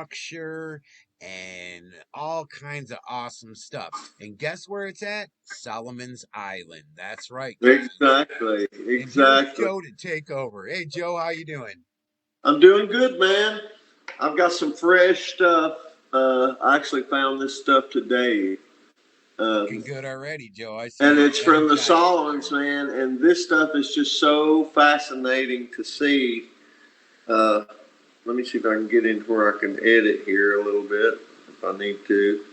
structure and all kinds of awesome stuff. And guess where it's at? Solomon's Island. That's right, guys. Exactly. And here's Exactly. Joe to take over. Hey, Joe, how you doing? I'm doing good, man. I've got some fresh stuff. I actually found this stuff today. Looking Um, good already, Joe. I see and the it's seven from the giants Solomons, there. man. And this stuff is just so fascinating to see. Uh, Let me see if I can get in where I can edit here a little bit if I need to.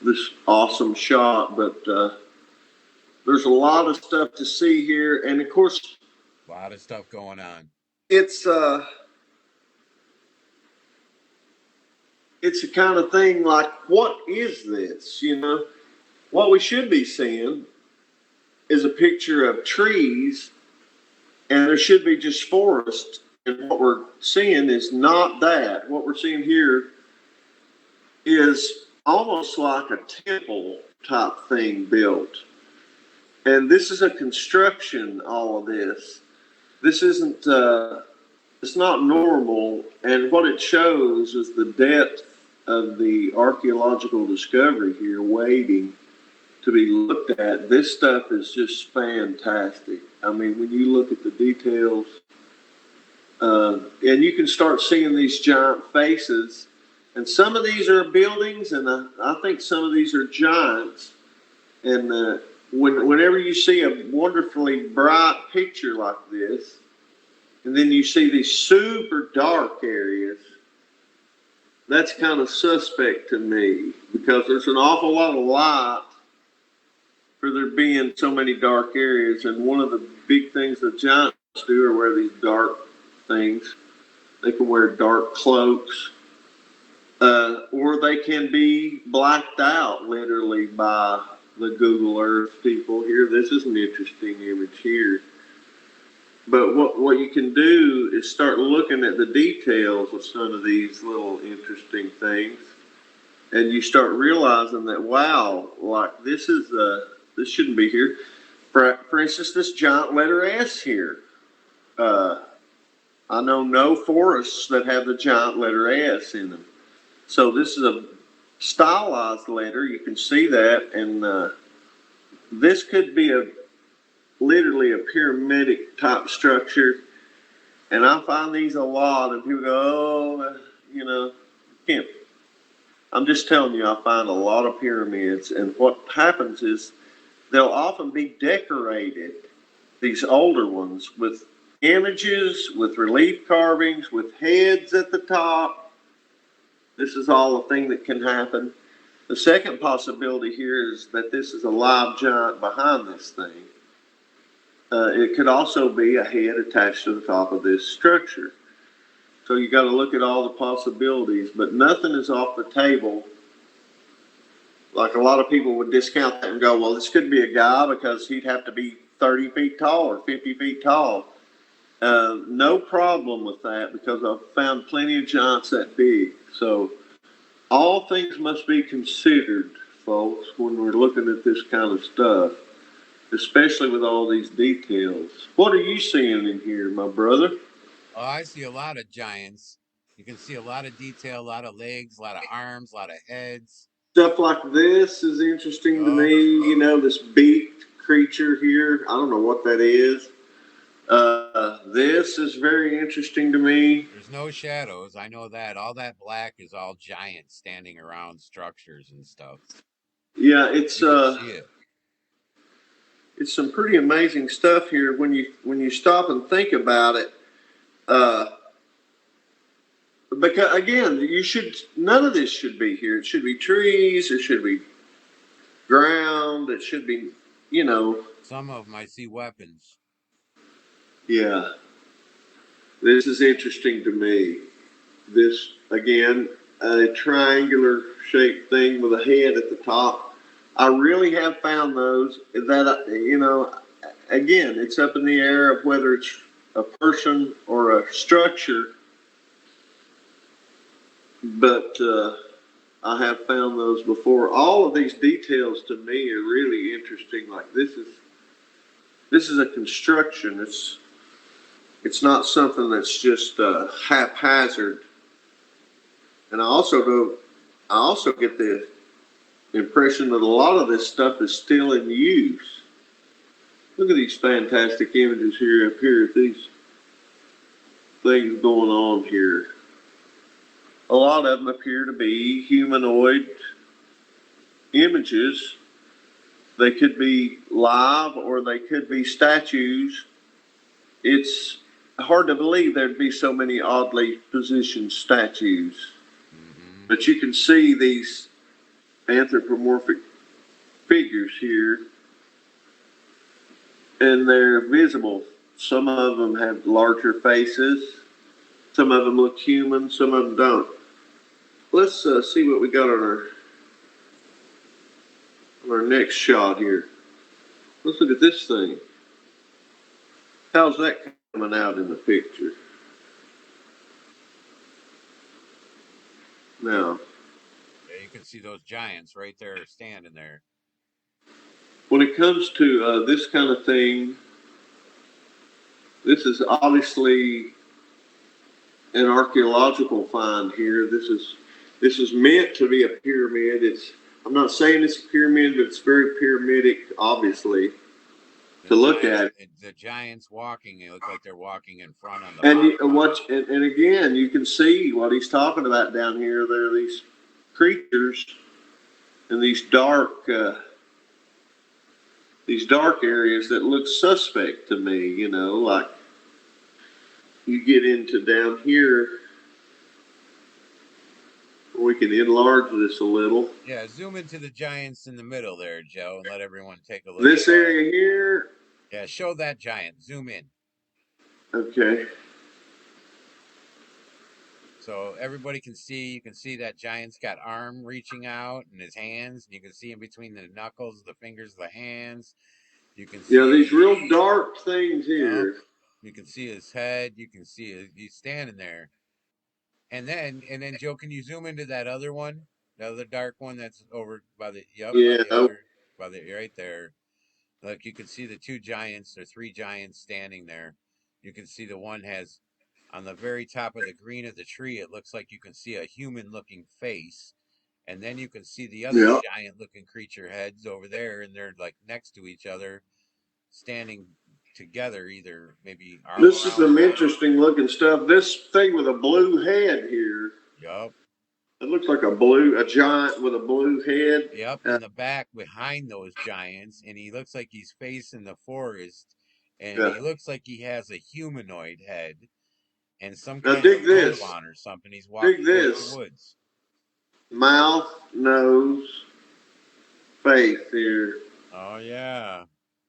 This awesome shot, but there's a lot of stuff to see here. And of course, A lot of stuff going on. it's uh, it's the kind of thing like, what is this? What we should be seeing is a picture of trees, and there should be just forest. And what we're seeing is not that. What we're seeing here is almost like a temple type thing built. And this is a construction, all of this. This isn't, it's not normal. And what it shows is the depth of the archaeological discovery here waiting to be looked at. This stuff is just fantastic. I mean, when you look at the details, and you can start seeing these giant faces. And some of these are buildings, and I think some of these are giants. And whenever you see a wonderfully bright picture like this, and then you see these super dark areas, that's kind of suspect to me because there's an awful lot of light for there being so many dark areas. And one of the big things the giants do are wear these dark things. They can wear dark cloaks, or they can be blacked out literally by the Google Earth people here. This is an interesting image here. But what you can do is start looking at the details of some of these little interesting things, and you start realizing that, wow, like this shouldn't be here. For instance, this giant letter S here. I know no forests that have the giant letter S in them. So this is a stylized letter. You can see that, and this could be literally a pyramidic type structure. And I find these a lot, and people go, "Oh, can't." I'm just telling you, I find a lot of pyramids, and what happens is they'll often be decorated, these older ones, with images, with relief carvings, with heads at the top. This is all a thing that can happen. The second possibility here is that this is a live giant behind this thing. It could also be a head attached to the top of this structure. So you got to look at all the possibilities, but nothing is off the table. Like a lot of people would discount that and go, well, this could be a guy because he'd have to be 30 feet tall or 50 feet tall. No problem with that because I've found plenty of giants that big. So all things must be considered, folks, when we're looking at this kind of stuff, especially with all these details. What are you seeing in here, my brother? Oh, I see a lot of giants. You can see a lot of detail, a lot of legs, a lot of arms, a lot of heads. Stuff like this is interesting to Oh, me. This beaked creature here. I don't know what that is. This is very interesting to me. there's no shadows. I know that. All that black is all giants standing around structures and stuff. Yeah, You can see it. it's some pretty amazing stuff here when you stop and think about it. Uh, because again, none of this should be here. It should be trees. It should be ground. It should be, you know, Some of them I see weapons. yeah. This is interesting to me. This again, a triangular shaped thing with a head at the top. I really have found those that again, it's up in the air of whether it's a person or a structure, but I have found those before. All of these details to me are really interesting. Like this is a construction. It's not something that's just haphazard. And I also get the impression that a lot of this stuff is still in use. Look at these fantastic images here up here. These things going on here. A lot of them appear to be humanoid images. They could be live or they could be statues. It's hard to believe there'd be so many oddly positioned statues. Mm-hmm. But you can see these anthropomorphic figures here, and they're visible. Some of them have larger faces. Some of them look human. Some of them don't. Let's see what we got on our next shot here. Let's look at this thing. How's that coming out in the picture? Now, Yeah, you can see those giants right there standing there. when it comes to this kind of thing, this is obviously an archaeological find here. This is meant to be a pyramid. I'm not saying it's a pyramid, but it's very pyramidic, obviously, to look at. The giants walking, they look like they're walking in front on the And again, you can see what he's talking about down here. There are these creatures in these dark areas that look suspect to me. You know, like you get into down here. We can enlarge this a little. Yeah, zoom into the giants in the middle there, Joe, and let everyone take a look. This area here. Yeah, show that giant. Zoom in. Okay. So everybody can see. You can see that giant's got arm reaching out in his hands. And you can see in between the knuckles, the fingers, the hands. You can see. Yeah, these real dark things here. You can see his head. You can see he's standing there. And then Joe, can you zoom into that other one, the other dark one that's over by the by the right there. Look, you can see the two giants or three giants standing there. You can see the one has on the very top of the green of the tree. It looks like you can see a human-looking face, and then you can see the other giant-looking creature heads over there, and they're like next to each other, standing together, either maybe. This is some interesting looking stuff. This thing with a blue head here. Yup. It looks like a giant with a blue head. Yep, in the back behind those giants, and he looks like he's facing the forest, and he looks like he has a humanoid head and some kind of robe on or something. He's walking through the woods. Mouth, nose, face here. Oh yeah.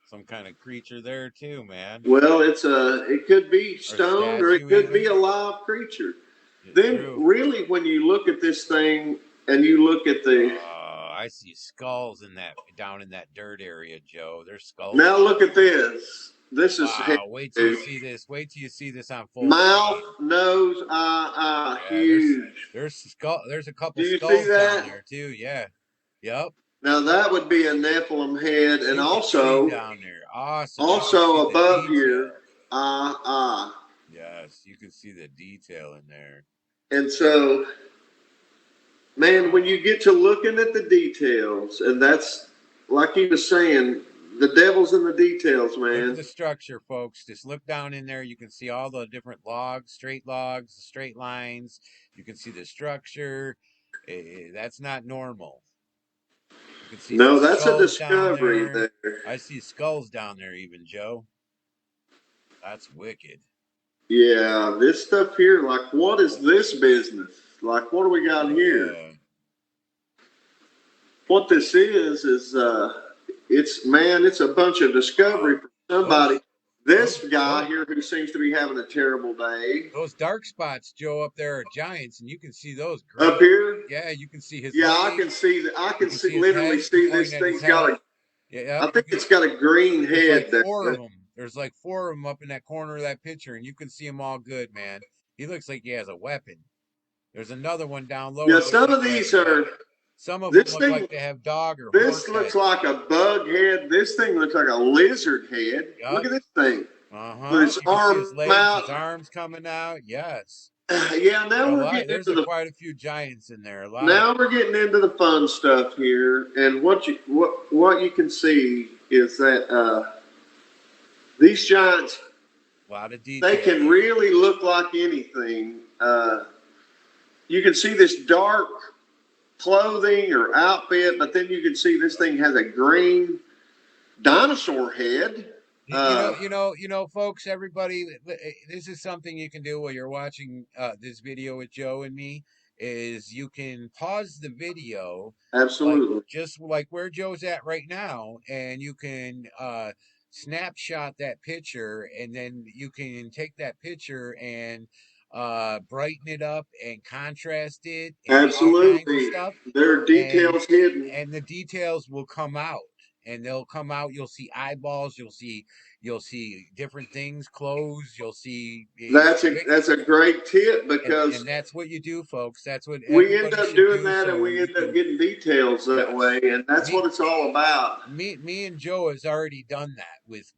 Some kind of creature there too, man. Well, it could be stone or it could be a live creature. Then really when you look at this thing and you look at the I see skulls down in that dirt area, Joe. There's skulls. Now look at this. This is wait till you see this. Wait till you see this on full mouth, nose, eye, huge. There's a couple skulls down there too. Yeah. Yep. Now that would be a Nephilim head, and also down there. Awesome. Also above here, Yes, you can see the detail in there. And so, man, when you get to looking at the details, and that's like he was saying, the devil's in the details, man. Look at the structure, folks. Just look down in there. You can see all the different logs, straight lines. You can see the structure. That's not normal. You can see that's a discovery there. I see skulls down there even, Joe. That's wicked. Yeah, this stuff here, like, what is this business? Like, what do we got here? What this is it's a bunch of discovery for somebody. This guy here who seems to be having a terrible day. Those dark spots, Joe, up there are giants, and you can see those. Up here? Yeah, you can see his. Yeah, legs. I can see that. I can see literally see this thing's got a. Yeah, I think it's got a green head. Like four of them. There's like four of them up in that corner of that picture, and you can see them all good, man. He looks like he has a weapon. There's another one down low. Yeah, some of these are. Some of them look like they have dog or horse looks head. Like a bug head. This thing looks like a lizard head. Look at this thing. With his arms out. His arms coming out. Yes. Yeah, now A we're lot. getting There's into the quite a few giants in there. A lot of. now we're getting into the fun stuff here, and what you can see is that these giants, A lot of they detail. can really look like anything. You can see this dark clothing or outfit, but then you can see this thing has a green dinosaur head. Folks, everybody, this is something you can do while you're watching this video with Joe and me. Is you can pause the video, like Absolutely. just like where Joe's at right now, and you can snapshot that picture, and then you can take that picture and brighten it up and contrast it and all kinds of Absolutely. stuff, There are and details hidden. the details will come out, and they'll come out. You'll see eyeballs, you'll see different things, clothes, you'll see That's a great tip and because that's what you do, folks. That's what we end everybody up should doing do, that and so we you end up can. getting details that way, Yes. and that's me what it's all about. me and Joe has already done that with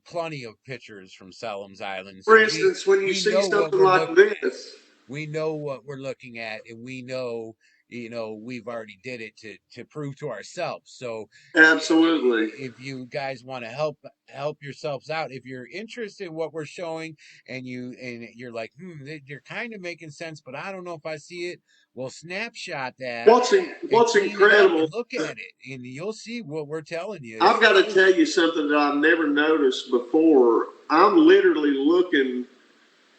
plenty of pictures from Salem's Island, For so instance, when you we see know what something we're like looking at. this, We know what we're looking at, and we know, we've already did it to prove to ourselves. So absolutely. if you guys want to help yourselves out, if you're interested in what we're showing, and you're like, you're kind of making sense, but I don't know if I see it, well, snapshot that and What's clean it up incredible, and look at it, and you'll see what we're telling you is I've the got to truth. tell you something that I've never noticed before. I'm literally looking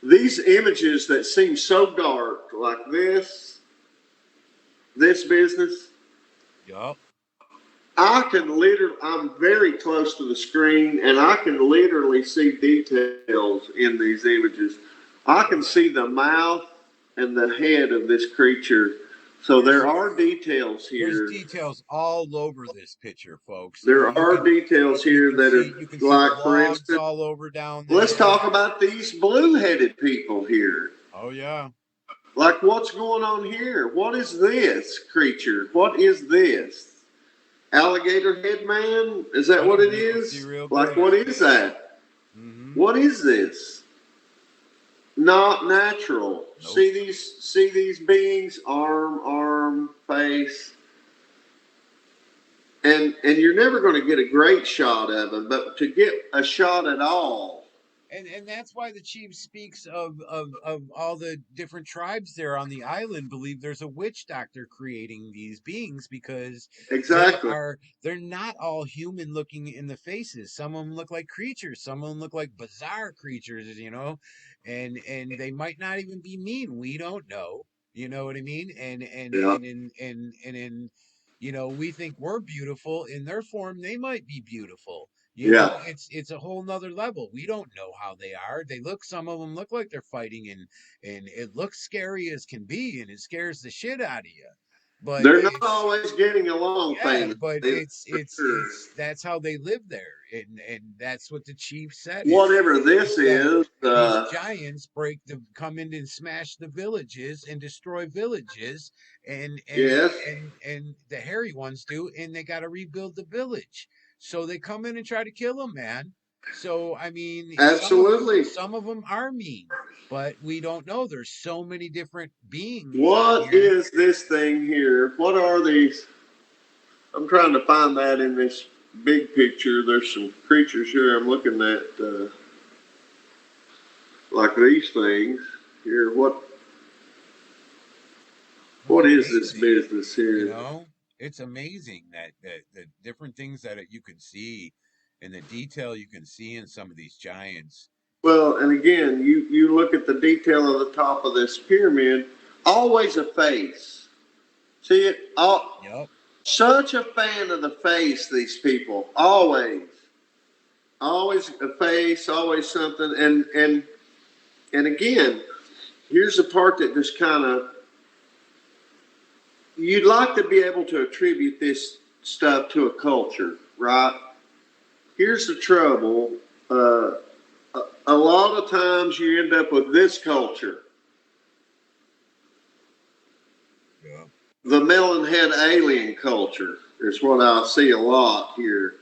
these images that seem so dark, like this business. Yup. I'm very close to the screen and I can literally see details in these images. I Oh can yeah. see the mouth and the head of this creature. So There's there are details there's here. details all over this picture, folks. There are You, details you here can that see are you can see the like, for logs instance, all over down let's there. talk about these blue headed people here. Oh yeah. Like, what's going on here? What is this creature? What is this? Alligator head man? Is that Yep, what it you can see is? real Like, good. what is that? Mm-hmm. What is this? Not natural. Nope. See these beings, arm, face, and you're never going to get a great shot of them, but to get a shot at all, And that's why the chief speaks of all the different tribes there on the island believe there's a witch doctor creating these beings, because exactly. they're not all human looking in the faces. Some of them look like creatures, some of them look like bizarre creatures, and they might not even be mean. We don't know. You know what I mean? Yeah, And in we think we're beautiful. In their form, they might be beautiful. yeah. It's a whole nother level. We don't know how they are. Some of them look like they're fighting, and it looks scary as can be, and it scares the shit out of you. But They're not it's always getting along, yeah, but famously, for sure. it's that's how they live there, and that's what the chief said. Whatever He this said is, these giants come in and smash the villages and destroy villages, yes, and the hairy ones do, and they got to rebuild the village. So they come in and try to kill them, man. So I mean, absolutely. some of them are mean, but we don't know. There's so many different beings on What here. is this thing here? What are these? I'm trying to find that in this big picture. There's some creatures here I'm looking at, like these things here. It's What is this amazing. business you here? know it's amazing that the different things that you can see, and the detail you can see in some of these giants. Well, and again, you look at the detail of the top of this pyramid. Always a face. See it? Yep. Such a fan of the face. These people always a face, always something. And again, here's the part that just kind of you'd like to be able to attribute this stuff to a culture, right? Here's the trouble. Uh, a lot of times you end up with this culture, Yep. the melon head alien culture is what I see a lot here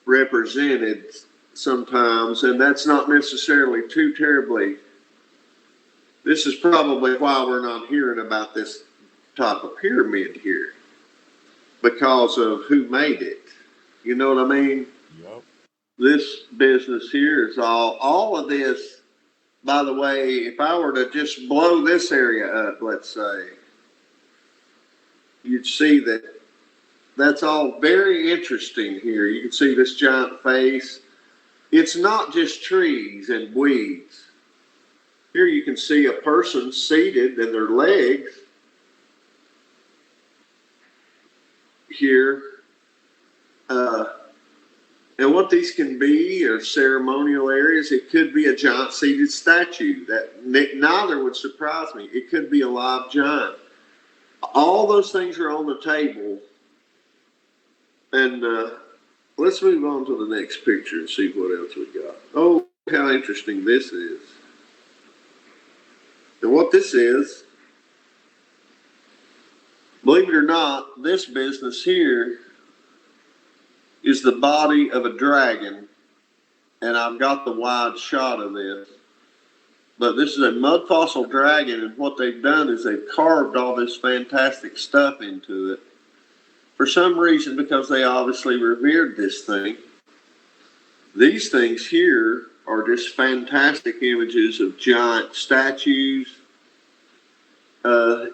represented sometimes, and that's not necessarily too terribly This is probably why we're not hearing about this type of pyramid here, because of who made it. You know what I mean? Yep. This business here is all of this. By the way, if I were to just blow this area up, let's say, you'd see that that's all very interesting here. You can see this giant face. It's not just trees and weeds. Here you can see a person seated and their legs here. Uh, and what these can be are ceremonial areas. It could be a giant seated statue. That neither would surprise me. It could be a live giant. All those things are on the table. And let's move on to the next picture and see what else we got. Oh, how interesting this is. And what this is, believe it or not, this business here is the body of a dragon. And I've got the wide shot of this. But this is a mud fossil dragon, and what they've done is they've carved all this fantastic stuff into it. For some reason, because they obviously revered this thing. These things here are just fantastic images of giant statues.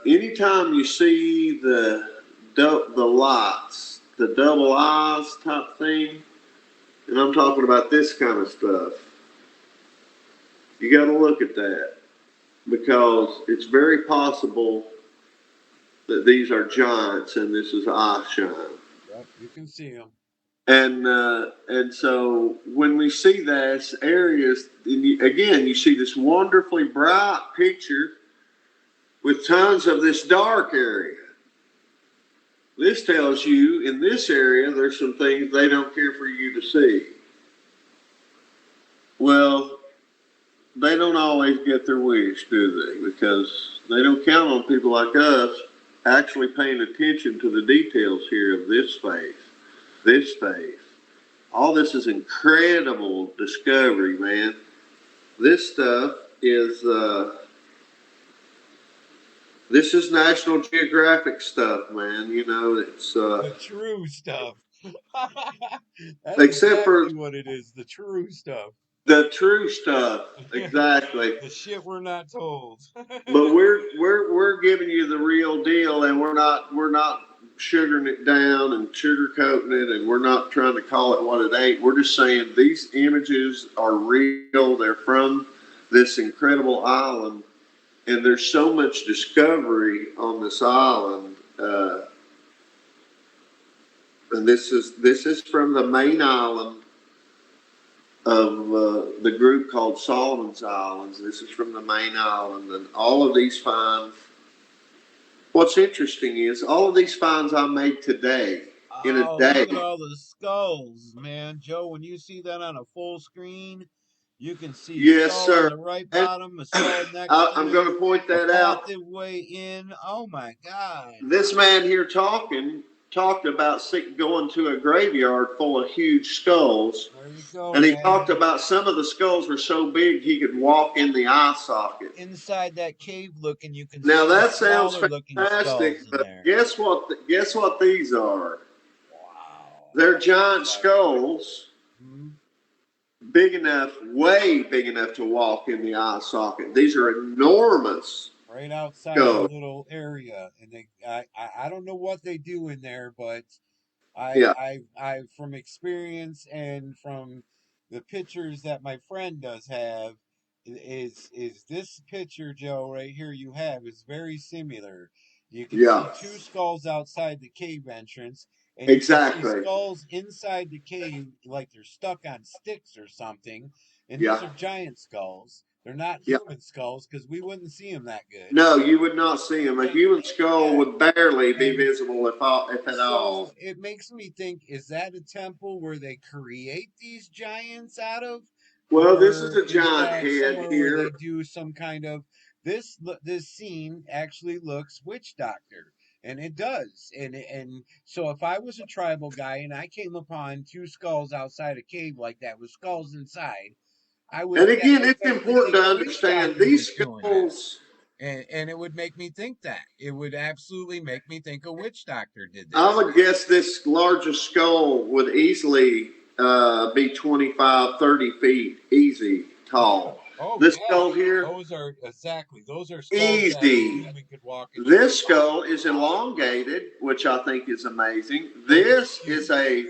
Anytime you see the lights, the double eyes type thing, and I'm talking about this kind of stuff, you got to look at that, because it's very possible that these are giants and this is eye shine. Yep, you can see them. And so when we see these areas, again, you see this wonderfully bright picture with tons of this dark area. This tells you in this area there's some things they don't care for you to see. Well, they don't always get their wish, do they? Because they don't count on people like us actually paying attention to the details here of this face, this face. All this is incredible discovery, man. This stuff is, this is National Geographic stuff, man. You know, it's, The true stuff. That's except for exactly what it is. The true stuff. the true stuff, exactly. The shit we're not told. But we're giving you the real deal, and we're not sugaring it down and sugarcoating it, and we're not trying to call it what it ain't. We're just saying these images are real. They're from this incredible island, and there's so much discovery on this island. And this is from the main island of the group called Solomon's Islands. This is from the main island, and all of these finds. What's interesting is all of these finds I made today in a Oh, day. look at all the skulls, man. Joe, when you see that on a full screen, you can see Yes, skull on sir. the right And bottom, a skull next to I'm it, going to point a that out. pathway way in. Oh my God. This man here talked about going to a graveyard full of huge skulls. There you go, And he man. talked about some of the skulls were so big he could walk in the eye socket. Inside that cave looking, you can Now see the that sounds smaller looking fantastic, skulls in but there. guess what these are? Wow. They're giant skulls, big enough, way big enough to walk in the eye socket. These are enormous Right outside the skulls. little area, and I don't know what they do in there, but Yeah, I from experience and from the pictures that my friend does have, is this picture, Joe, right here you have is very similar. You can yeah, see two skulls outside the cave entrance, and you can see exactly. skulls inside the cave like they're stuck on sticks or something. And these Yeah, are giant skulls. They're not yeah. human skulls because we wouldn't see them that good. No, you would not see them. A And human skull yeah, would barely be and visible if at all. so it makes me think, is that a temple where they create these giants out of? Well, this is Or a is giant that head somewhere where they here. do some kind of this scene actually looks witch doctor, and it does. And so if I was a tribal guy and I came upon two skulls outside a cave like that with skulls inside, I would And again, it's definitely important think to a witch understand doctor these was doing it. skulls. And it would make me think that. It would absolutely make me think a witch doctor did I this. would guess this largest skull would easily be 25, 30 feet, easy Yeah. tall. Oh, This yeah. skull here, Those are exactly. Those are skulls that a easy. human could walk into and This crush. skull is elongated, which I think is amazing. Oh, it's This is huge. a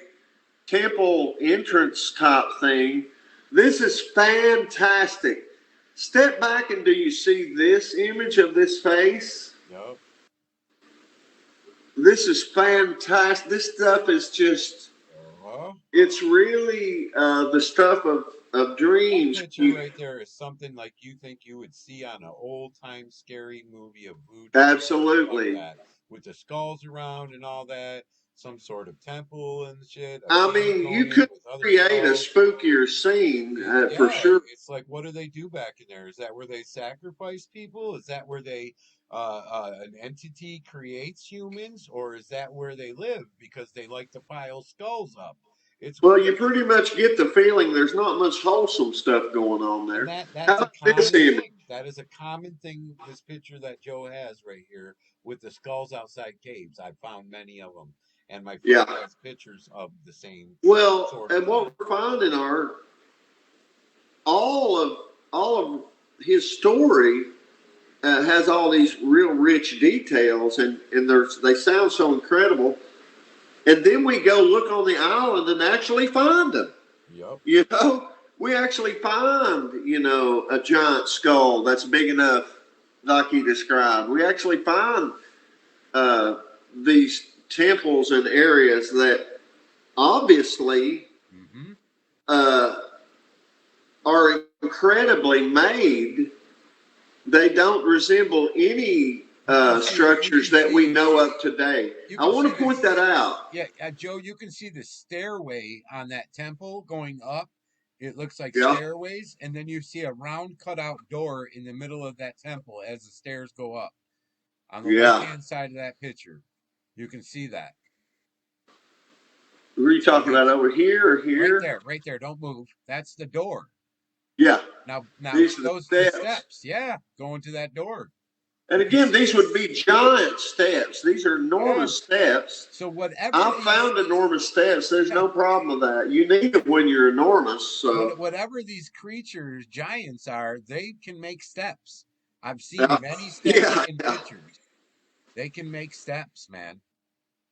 temple entrance type thing. This is fantastic. Step back and do you see this image of this face? Yep. This is fantastic. This stuff is just, Uh-huh. it's really the stuff of That dreams. picture right there is something like you think you would see on an old time scary movie of voodoo or something like Absolutely. that, with the skulls around and all that, some sort of temple and shit, a I cave mean, you going could with other create a skulls. spookier scene for Yeah, sure. it's like, what do they do back in there? Is that where they sacrifice people? Is that where they an entity creates humans, or is that where they live because they like to pile skulls up? It's Well, you weird. pretty much get the feeling there's not much wholesome stuff going on And there. How that's a about this common image? thing. That is a common thing. This picture that Joe has right here with the skulls outside caves. I've found many of them, and my Yeah. friend has pictures of the same Well, sort of and thing. what we're finding are all of all of his story has all these real rich details, and they sound so incredible. And then we go look on the island and actually find them. Yep. You know, we actually find a giant skull that's big enough, like he described. We actually find uh, these temples and areas that obviously Mm-hmm. uh, are incredibly made. They don't resemble any You structures can that we see know of today. you I can want see to point this. that out. Yeah, Joe, you can see the stairway on that temple going up. It looks like Yeah, stairways, and then you see a round cutout door in the middle of that temple as the stairs go up. On the left yeah. hand side of that picture, you can see that. Were you So talking about over here or right here? there, right there. Don't move. That's the door. Yeah, Now these are the those the steps. steps. Yeah, going to that door. And You can again, see these would this. be giant steps. These are Yeah. enormous steps. So whatever I these found enormous steps. There's yeah, no problem with that. You need them when you're enormous. So, whatever these creatures, giants are, they can make steps. I've seen yeah, many steps yeah, in yeah. pictures. They can make steps, man.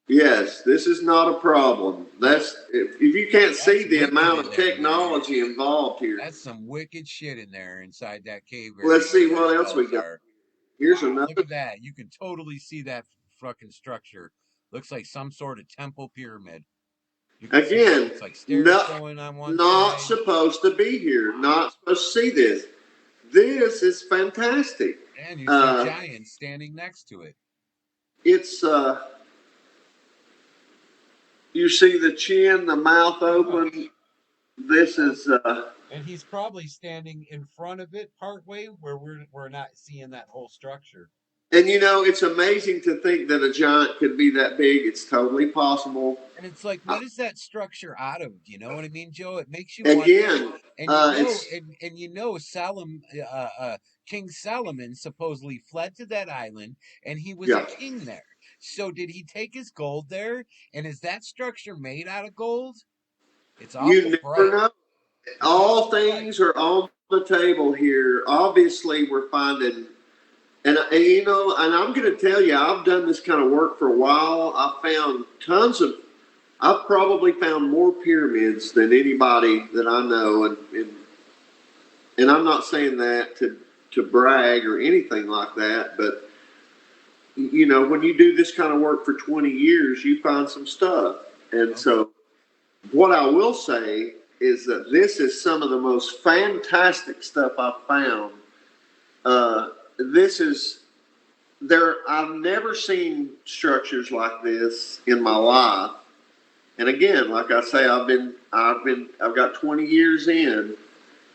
Yes, this is not a problem. Nope. That's if you can't That's see the wicked amount in of there, man. technology involved here. That's some wicked shit in there inside that cave area Let's see where those what else we skulls got. are. Here's Wow, look another. at that. You can totally see that fucking structure. Looks like some sort of temple pyramid. You can see it Again, looks like stairs not going on one not side. supposed to be here. Not supposed to see this. This is fantastic. And you see Uh, giants standing next to it. it's you see the chin, the mouth Yeah. open. This Yep. is And he's probably standing in front of it partway where we're not seeing that whole structure. and it's amazing to think that a giant could be that big. It's totally possible. And it's like, what is that structure out of? Do you know what I mean, Joe? It makes you wonder. Again, And you know, it's King Solomon supposedly fled to that island, and he was a yeah. king there. So did he take his gold there? And is that structure made out of gold? It's You awful never bright. know. It's All awful bright. things are on the table here. Obviously, we're finding, and I'm going to tell you, I've done this kind of work for a while. I've probably found more pyramids than anybody that I know, and I'm not saying that to brag or anything like that, but when you do this kind of work for 20 years, you find some stuff, and Yep. so what I will say is that this is some of the most fantastic stuff I've found. This is there. I've never seen structures like this in my life. And again, like I say, I've got 20 years in,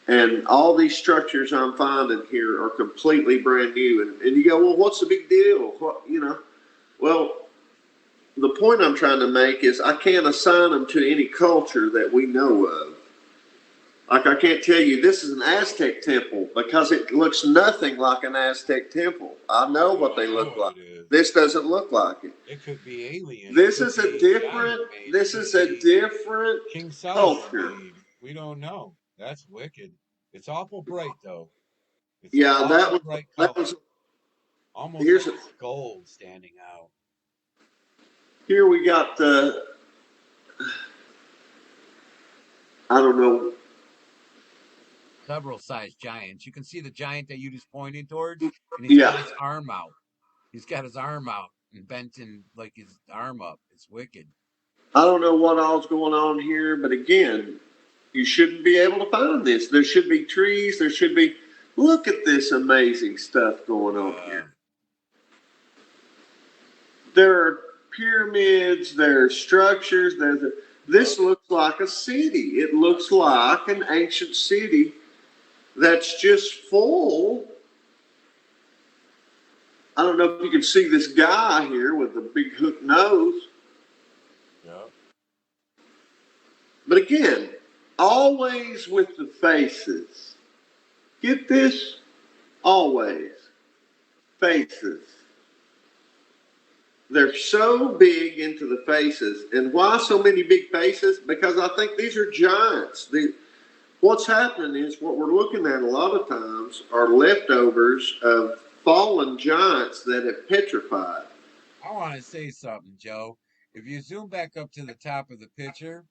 and all these structures I'm finding here are completely brand new. And you go, well, what's the big deal? Well, the point I'm trying to make is I can't assign them to any culture that we know of. Like I can't tell you this is an Aztec temple because it looks nothing like an Aztec temple. I know You what don't they know look what like. it is. This doesn't look like it. It could be alien. It This could is a be giant different. made. It This could is a be different King Solomon culture. made. We don't know. That's wicked. It's awful bright though. It's an Yeah, awful bright that color, was. almost like Here's a skull standing out. here we got I don't know. Several sized giants. You can see the giant that you just pointed towards, and he's got Yeah, his arm out. He's got his arm out and bent in like his arm up. It's wicked. I don't know what all's going on here, but again, you shouldn't be able to find this. There should be trees. There should be. Look at this amazing stuff going on Uh, here. There are pyramids. There are structures. This yep. looks like a city. It looks like an ancient city that's just full. I don't know if you can see this guy here with the big hook nose. Yep. But again, always with the faces. Get this? Always. Faces. They're so big into the faces. And why so many big faces? Because I think these are giants. What's happening is what we're looking at a lot of times are leftovers of fallen giants that have petrified. I want to say something, Joe. If you zoom back up to the top of the picture,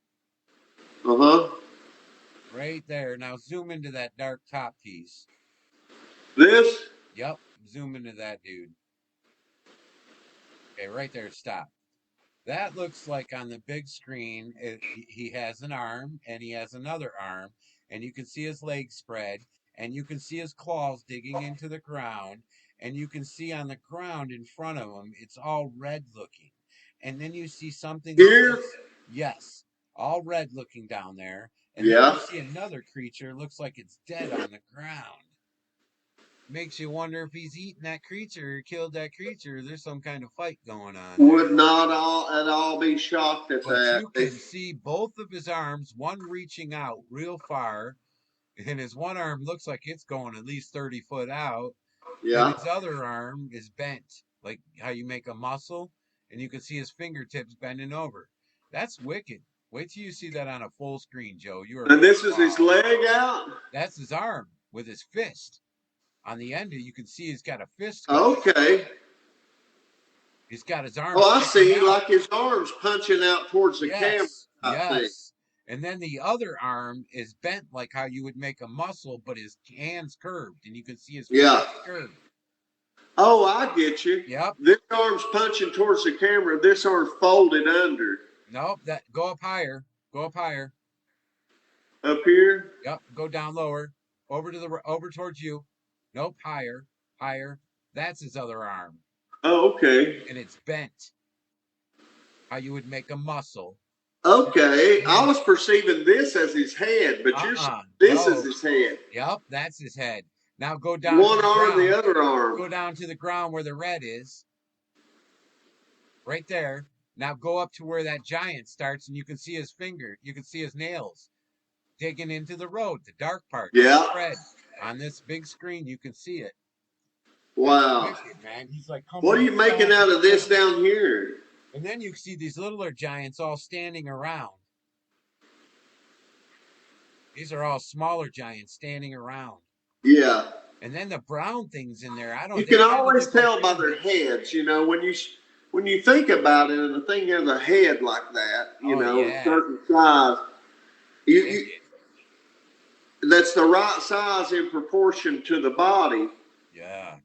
Uh huh. right there, now zoom into that dark top piece. This? Yep, zoom into that dude. Okay, right there, stop. That looks like on the big screen, he has an arm and he has another arm, and you can see his legs spread, and you can see his claws digging into the ground, and you can see on the ground in front of him, it's all red looking. And then you see something that Here? looks, yes, all red looking down there. And then you Yeah. see another creature, looks like it's dead on the ground. Makes you wonder if he's eaten that creature or killed that creature. There's some kind of fight going on Would there. not all at all be shocked at But that. you can see both of his arms, one reaching out real far, and his one arm looks like it's going at least 30 foot out, and Yeah. his other arm is bent, like how you make a muscle, and you can see his fingertips bending over. That's wicked. Wait till you see that on a full screen, Joe. You are And going, this is his wow. leg out? That's his arm with his fist. On the end, you can see he's got a fist going. Okay. He's got his arm Oh, I sticking see. out. Like his arms punching out towards the camera, Yes, I think. yes. And then the other arm is bent like how you would make a muscle, but his hands curved, and you can see his Yeah. fingers curved. Oh, I get you. Yep. This arm's punching towards the camera. This arm's folded under. Nope. That go up higher. Go up higher. Up here? Yep. Go down lower. Over towards you. Nope. Higher. Higher. That's his other arm, Oh, okay. and it's bent. How you would make a muscle. Okay. I Hands. was perceiving this as his head, but you're saying this is No. his head. Yep. That's his head. Now go down to One the arm, the ground. other arm. Go down to the ground where the red is, right there. Now go up to where that giant starts, and you can see his finger. You can see his nails digging into the road, the dark part, Yeah. red. On this big screen, you can see it. That's Wow. wicked, man. He's like What coming are you right making off out his of this shoulder. down here? And then you see these littler giants all standing around. These are all smaller giants standing around. Yeah. And then the brown things in there, I You don't. They can kind of always look like tell by their babies. heads, when you think about it, and the thing has a head like that, Oh a yeah, certain size, you wicked. that's the right size in proportion to the body. Yeah.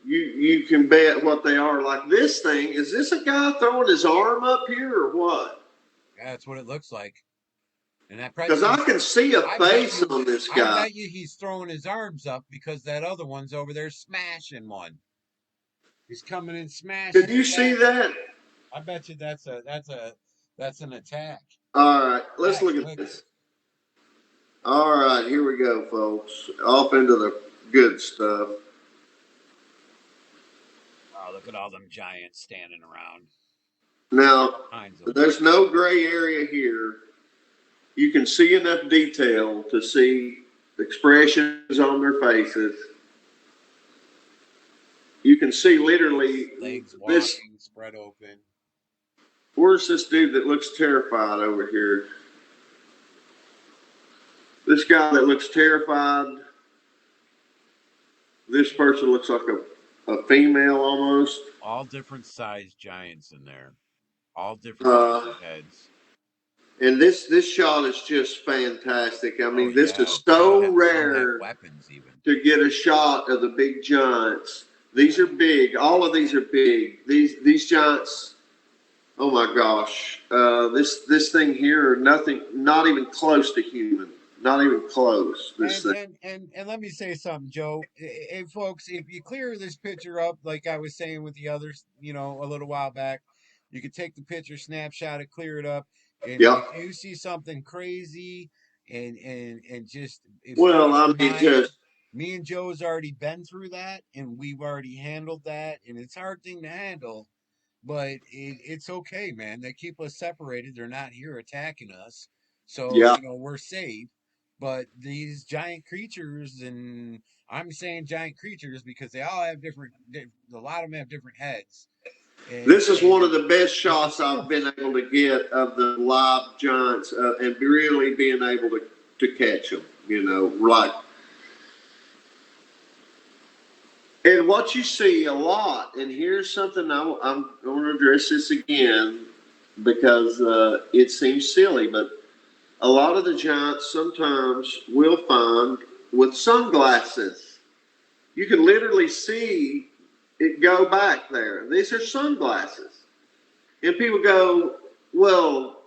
You can bet what they are. Like this thing, is this a guy throwing his arm up here or what? Yeah, that's what it looks like. And Because I can see a face on this I guy. bet you he's throwing his arms up because that other one's over there smashing one. He's coming in Did smashing, you see attacking. that? I bet you that's an attack. All right, let's That's look at wicked. this. All right, here we go, folks. Off into the good stuff. Wow, look at all them giants standing around. Now, All kinds of them. there's no gray area here. You can see enough detail to see expressions on their faces. You can see literally Legs this. walking, spread open. Where's this dude that looks terrified over here? This guy that looks terrified. This person looks like a female almost. All different sized giants in there. All different types Uh, of heads. and this shot is just fantastic. I Oh mean, this yeah. is so Some have rare weapons even. to get a shot of the big giants. These are big. All of these are big. These giants. Oh my gosh. This thing here, nothing, not even close to human. Not even close. This And thing. and and let me say something, Joe. Hey, folks, if you clear this picture up, like I was saying with the others, a little while back, you could take the picture, snapshot it, clear it up, and Yeah. if you see something crazy and just it Well, blows I your mean, mind, just me and Joe's already been through that, and we've already handled that, and it's a hard thing to handle, but it's okay, man. They keep us separated. They're not here attacking us, so yeah. we're safe. But these giant creatures, and I'm saying giant creatures because they all have different. A lot of them have different heads, and This is one of the best you can shots see I've them. been able to get of the live giants, and really being able to catch them. Right. And what you see a lot, and here's something I'm going to address this again because it seems silly, but a lot of the giants sometimes will find with sunglasses. You can literally see it go back there. These are sunglasses. And people go, well,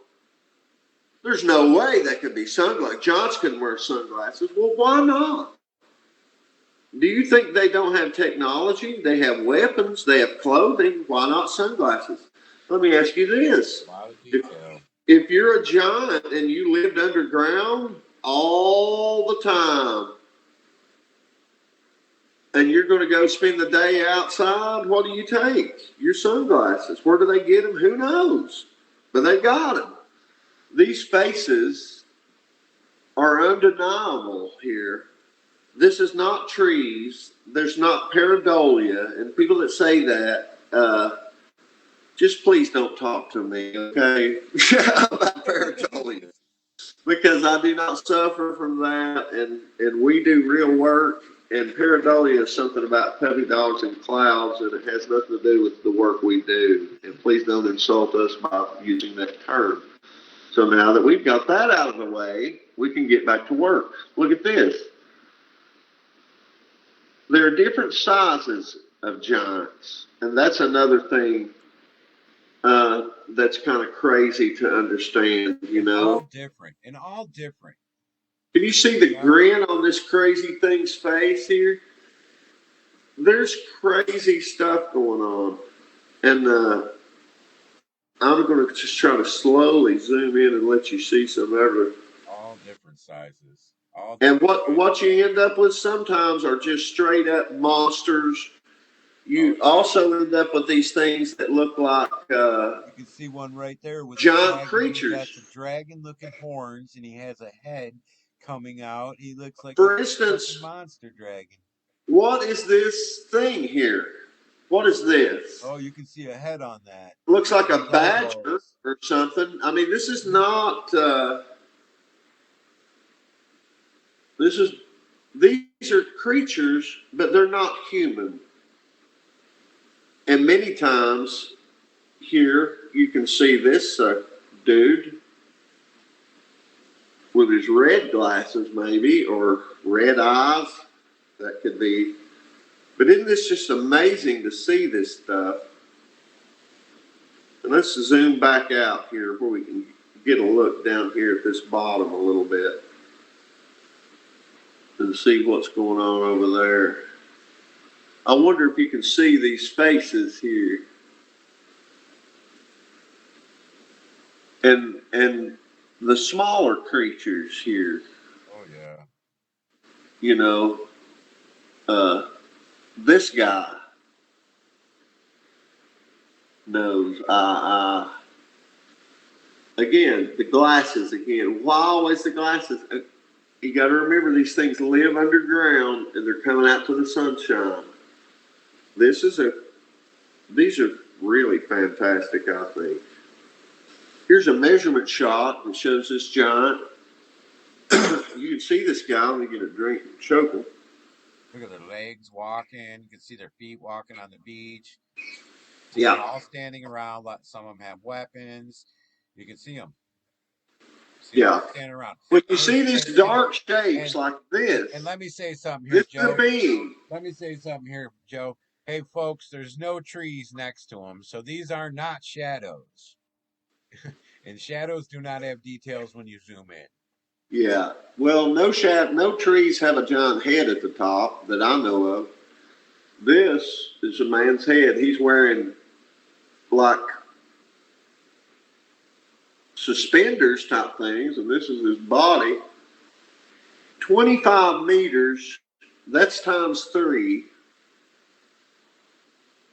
there's no way that could be sunglasses. Giants can wear sunglasses. Well, why not? Do you think they don't have technology? They have weapons, they have clothing. Why not sunglasses? Let me ask you this. A lot of If, detail. if you're a giant and you lived underground all the time, and you're going to go spend the day outside, what do you take? Your sunglasses. Where do they get them? Who knows? But they got them. These faces are undeniable here. This is not trees. There's not pareidolia. And people that say that, just please don't talk to me, okay? About pareidolia. Because I do not suffer from that. And we do real work. And pareidolia is something about puppy dogs and clouds, and it has nothing to do with the work we do. And please don't insult us by using that term. So now that we've got that out of the way, we can get back to work. Look at this. There are different sizes of giants, and that's another thing that's kind of crazy to understand. And all different. And all different. Can you see the Yep. grin on this crazy thing's face here? There's crazy stuff going on, and I'm going to just try to slowly zoom in and let you see some of it. All different sizes. All And different what sizes. you end up with sometimes are just straight up monsters. Oh You yeah. also end up with these things that look like You can see one right there with a giant dragon. He's got the creatures. dragon looking horns and he has a head coming out. He looks like a For fucking instance, monster dragon. what is this thing here? What is this? Oh, you can see a head on that. You Looks can like see a his badger elbows. or something. I mean, this is not. This is. These are creatures, but they're not human. And many times here you can see this dude with his red glasses, maybe, or red eyes. That could be. But isn't this just amazing to see this stuff? And let's zoom back out here where we can get a look down here at this bottom a little bit and see what's going on over there. I wonder if you can see these faces here. And the smaller creatures here, Oh yeah. you know, uh, this guy knows. Again, the glasses again. Why always the glasses? You got to remember these things live underground and they're coming out to the sunshine. This is a These are really fantastic, I think. Here's a measurement shot that shows this giant. You can see this guy. Let me get a drink and choke him. Look at their legs walking. You can see their feet walking on the beach. See them Yeah, all standing around. Some of them have weapons. You can see them. See them yeah. all standing around. When you And here's see these dark shapes and like this, and let me say something here, this is a Joe. being. Let me say something here, Joe. Hey, folks, there's no trees next to them, so these are not shadows. And shadows do not have details when you zoom in. Yeah. Well, no trees have a giant head at the top that I know of. This is a man's head. He's wearing like suspenders type things, and this is his body. 25 meters, that's times three.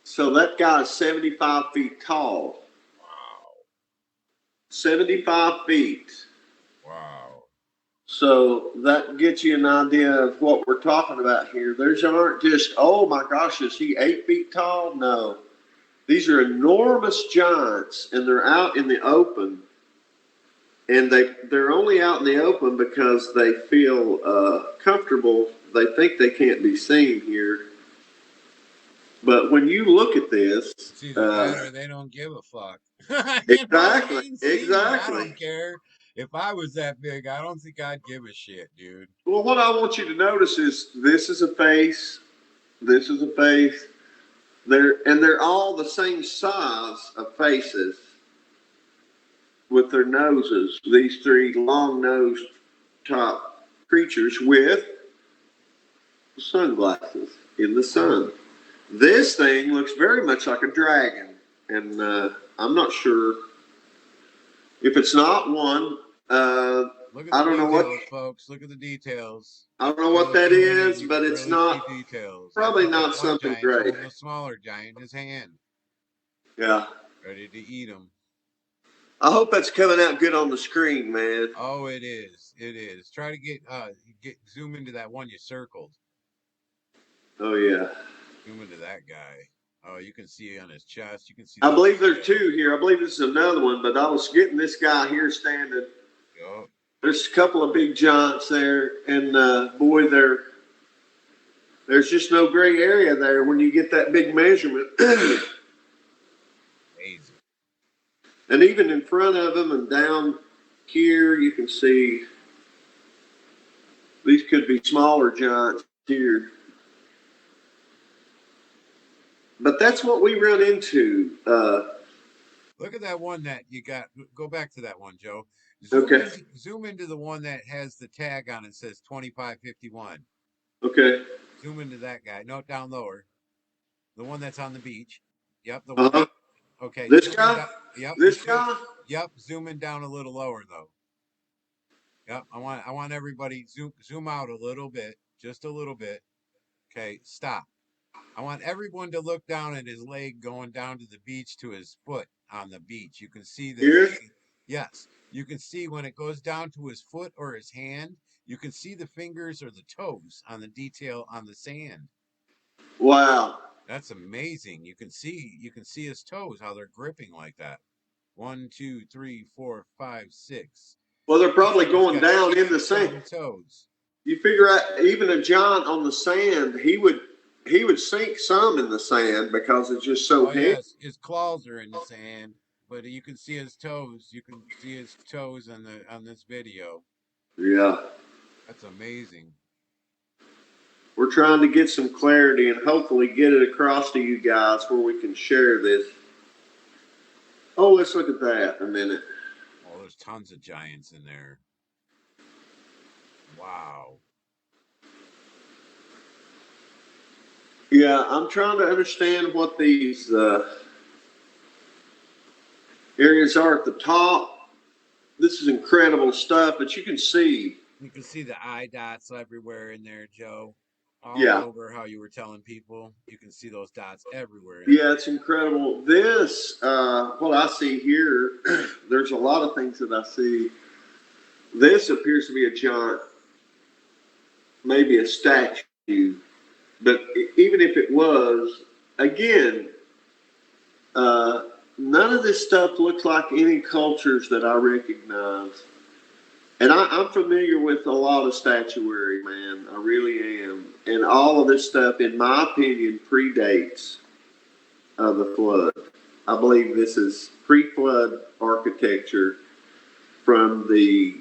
So that guy's 75 feet tall. Wow. 75 feet. Wow. So that gets you an idea of what we're talking about here. These aren't just, oh my gosh, is he 8 feet tall? No. These are enormous giants, and they're out in the open. And they're only out in the open because they feel comfortable. They think they can't be seen here. But when you look at this, It's either that or they don't give a fuck. You know what I exactly, mean? See me, I exactly. don't care. If I was that big, I don't think I'd give a shit, dude. Well, what I want you to notice is this is a face, this is a face. They're all the same size of faces with their noses. These three long-nosed top creatures with sunglasses in the sun. This thing looks very much like a dragon, and I'm not sure if it's not one. Look at the I don't know what details, folks. Look at the details. I You don't can know what really that zoom in and is, you but can it's really see not details. I probably think that not one something giant's great. holding a smaller giant in his hand, Yeah. ready to eat him. I hope that's coming out good on the screen, man. Oh, it is. It is. Try to get zoom into that one you circled. Oh yeah. Zoom into that guy. Oh, you can see on his chest. You can see I the believe there's detail. two here. I believe this is another one, but I was getting this guy here standing. Yup. There's a couple of big giants there, and boy, there's just no gray area there when you get that big measurement. Amazing. And even in front of them and down here, you can see these could be smaller giants here. But that's what we run into. Look at that one that you got. Go back to that one, Joe. Okay, Zoom into the one that has the tag on it says 2551. okay. Zoom into that guy. No, down lower. The one that's on the beach. Yep, the one Uh-huh. that okay, This zoom in guy? down. Yep, you This should. guy? Yep, zoom in down a little lower though. Yep, I want everybody zoom out a little bit, just a little bit. Okay, stop. I want everyone to look down at his leg going down to the beach to his foot on the beach. You can see Here? yes, you can see when it goes down to his foot or his hand, you can see the fingers or the toes on the detail on the sand. Wow. That's amazing. You can see his toes, how they're gripping like that. One, two, three, four, five, six. Well, they're probably He's going got down in six or the sand. seven toes. You figure out even a giant on the sand, he would sink some in the sand because it's just so Oh heavy. yes, his claws are in the sand, but you can see his toes. You can see his toes on this video. Yeah. That's amazing. We're trying to get some clarity and hopefully get it across to you guys where we can share this. Oh, let's look at that a minute. Oh, there's tons of giants in there. Wow. Yeah, I'm trying to understand what these areas are at the top. This is incredible stuff, but you can see. You can see the eye dots everywhere in there, Joe. all Yeah. over. How you were telling people, you can see those dots everywhere. And Yeah, it's incredible. This, what I see here, there's a lot of things that I see. This appears to be a giant, maybe a statue, but even if it was, again, uh, none of this stuff looks like any cultures that I recognize. And I'm familiar with a lot of statuary, man. I really am. And all of this stuff, in my opinion, predates the flood. I believe this is pre-flood architecture from the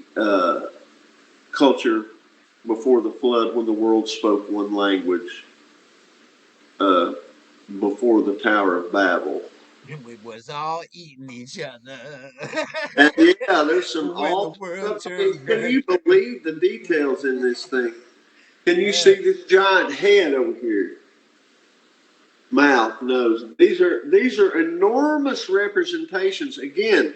culture before the flood, when the world spoke one language, uh, before the Tower of Babel. we was all eating each other And yeah, there's some when the all world stuff. I mean, turned can red. you believe the details in this thing? Can you Yeah. see this giant head over here? Mouth, nose. These are enormous representations. Again,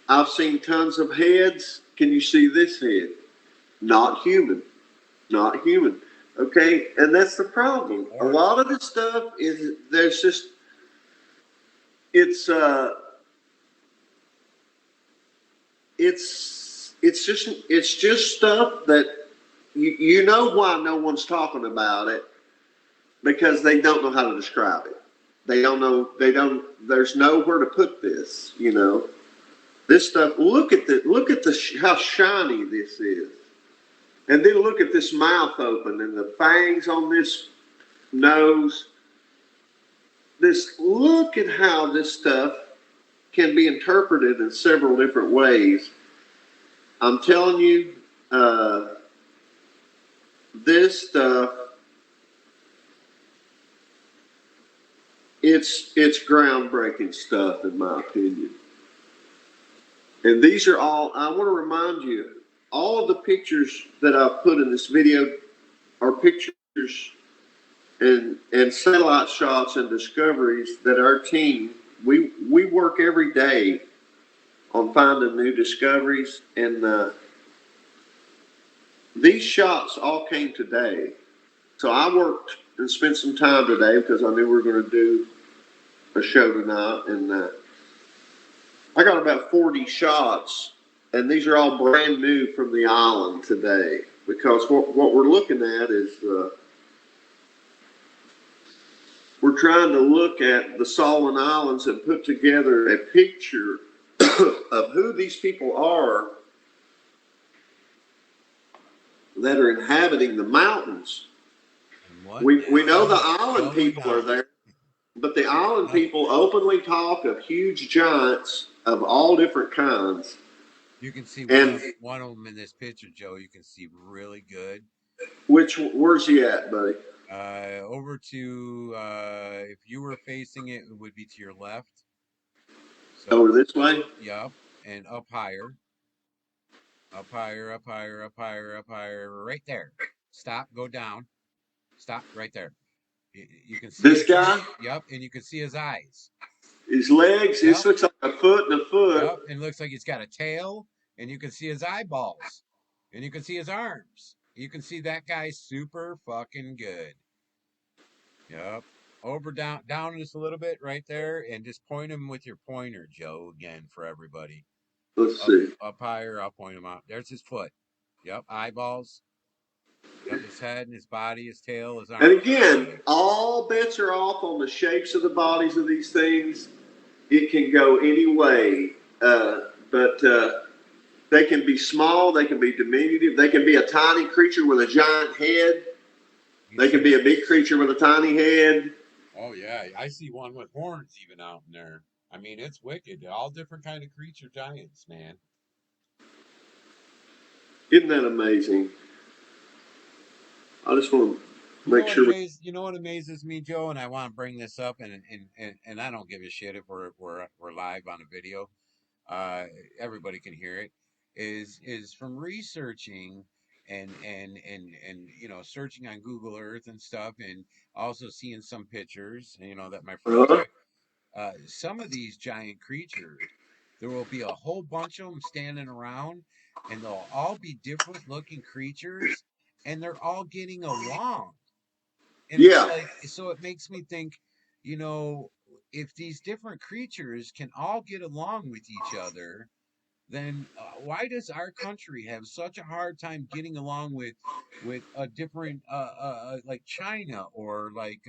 I've seen tons of heads. Can you see this head? Not human. Not human. Okay, and that's the problem. A Or lot of this stuff is there's just it's uh it's just stuff that you know why no one's talking about it, because they don't know how to describe it. They don't know. They don't. There's nowhere to put this. This stuff. Look at the how shiny this is, and then look at this mouth open and the fangs on this nose. This look at how this stuff can be interpreted in several different ways. I'm telling you, this stuff. It's groundbreaking stuff, in my opinion. And these are all. I want to remind you, all of the pictures that I've put in this video are pictures and satellite shots and discoveries that our team, we work every day on finding new discoveries, and these shots all came today. So I worked and spent some time today because I knew we were going to do a show tonight, and I got about 40 shots, and these are all brand new from the island today. Because what we're looking at is we're trying to look at the Solomon Islands and put together a picture of who these people are that are inhabiting the mountains. and what We the know the hell is island going people are on? there, but the island Yep. people openly talk of huge giants of all different kinds. You can see one And of them in this picture, Joe. You can see really good. where's he at, buddy? Over to if you were facing it, it would be to your left. So, Over this way? yup, and up higher, up higher, up higher, up higher, up higher, right there. Stop, go down, stop right there. You can see This his head. guy? Yup, and you can see his eyes. His legs, this Yup, looks like a foot and a foot. yup, and it looks like he's got a tail, and you can see his eyeballs, and you can see his arms. You can see that guy's super fucking good. Yep. Over down just a little bit right there, and just point him with your pointer, Joe. Again for everybody. Let's Up see. up higher. I'll point him out. There's his foot. Yep. Eyeballs. Yep. His head and his body, his tail, his And arms. again, all bets are off on the shapes of the bodies of these things. It can go any way, but they can be small, they can be diminutive, they can be a tiny creature with a giant head, You can they can see. be a big creature with a tiny head. Oh yeah, I see one with horns even out in there. I mean, it's wicked. All different kind of creature giants, man. Isn't that amazing? I just want to You know make what sure. amazes me, Joe, and I want to bring this up, and I don't give a shit if we're live on a video. uh, Everybody can hear it. Is from researching and searching on Google Earth and stuff, and also seeing some pictures, that my friend Uh-huh. took. Some of these giant creatures, there will be a whole bunch of them standing around, and they'll all be different looking creatures, and they're all getting along. And it's Yeah, like, so it makes me think, you know, if these different creatures can all get along with each other, then why does our country have such a hard time getting along with a different like China or like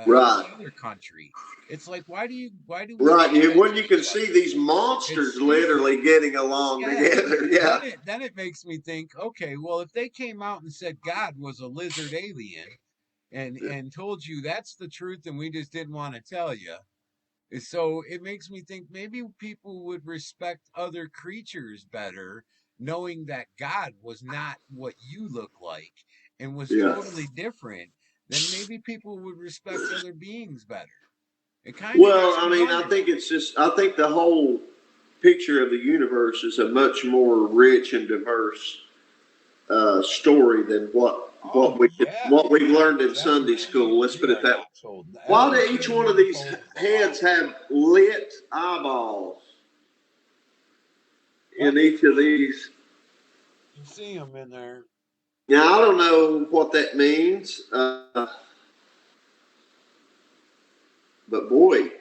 right. any other country? It's like, why do we Right. do And that when to you can each see other? these It's monsters stupid. literally getting along Yeah. together. Yeah. Then it makes me think, okay, well, if they came out and said God was a lizard alien and told you that's the truth and we just didn't want to tell you, so it makes me think maybe people would respect other creatures better, knowing that God was not what you look like and was Yeah. totally different. Then maybe people would respect other beings better. It kind of Well, makes I me mean, I wonder. think it's just, I think the whole picture of the universe is a much more rich and diverse story than Oh yeah, what we've learned in Sunday definitely. school. Let's We put it are that way. not told Why do everything each we one of were these told is a heads lie. have lit eyeballs Yep, in each of these? you see them in there. Now, I don't know what that means, but boy,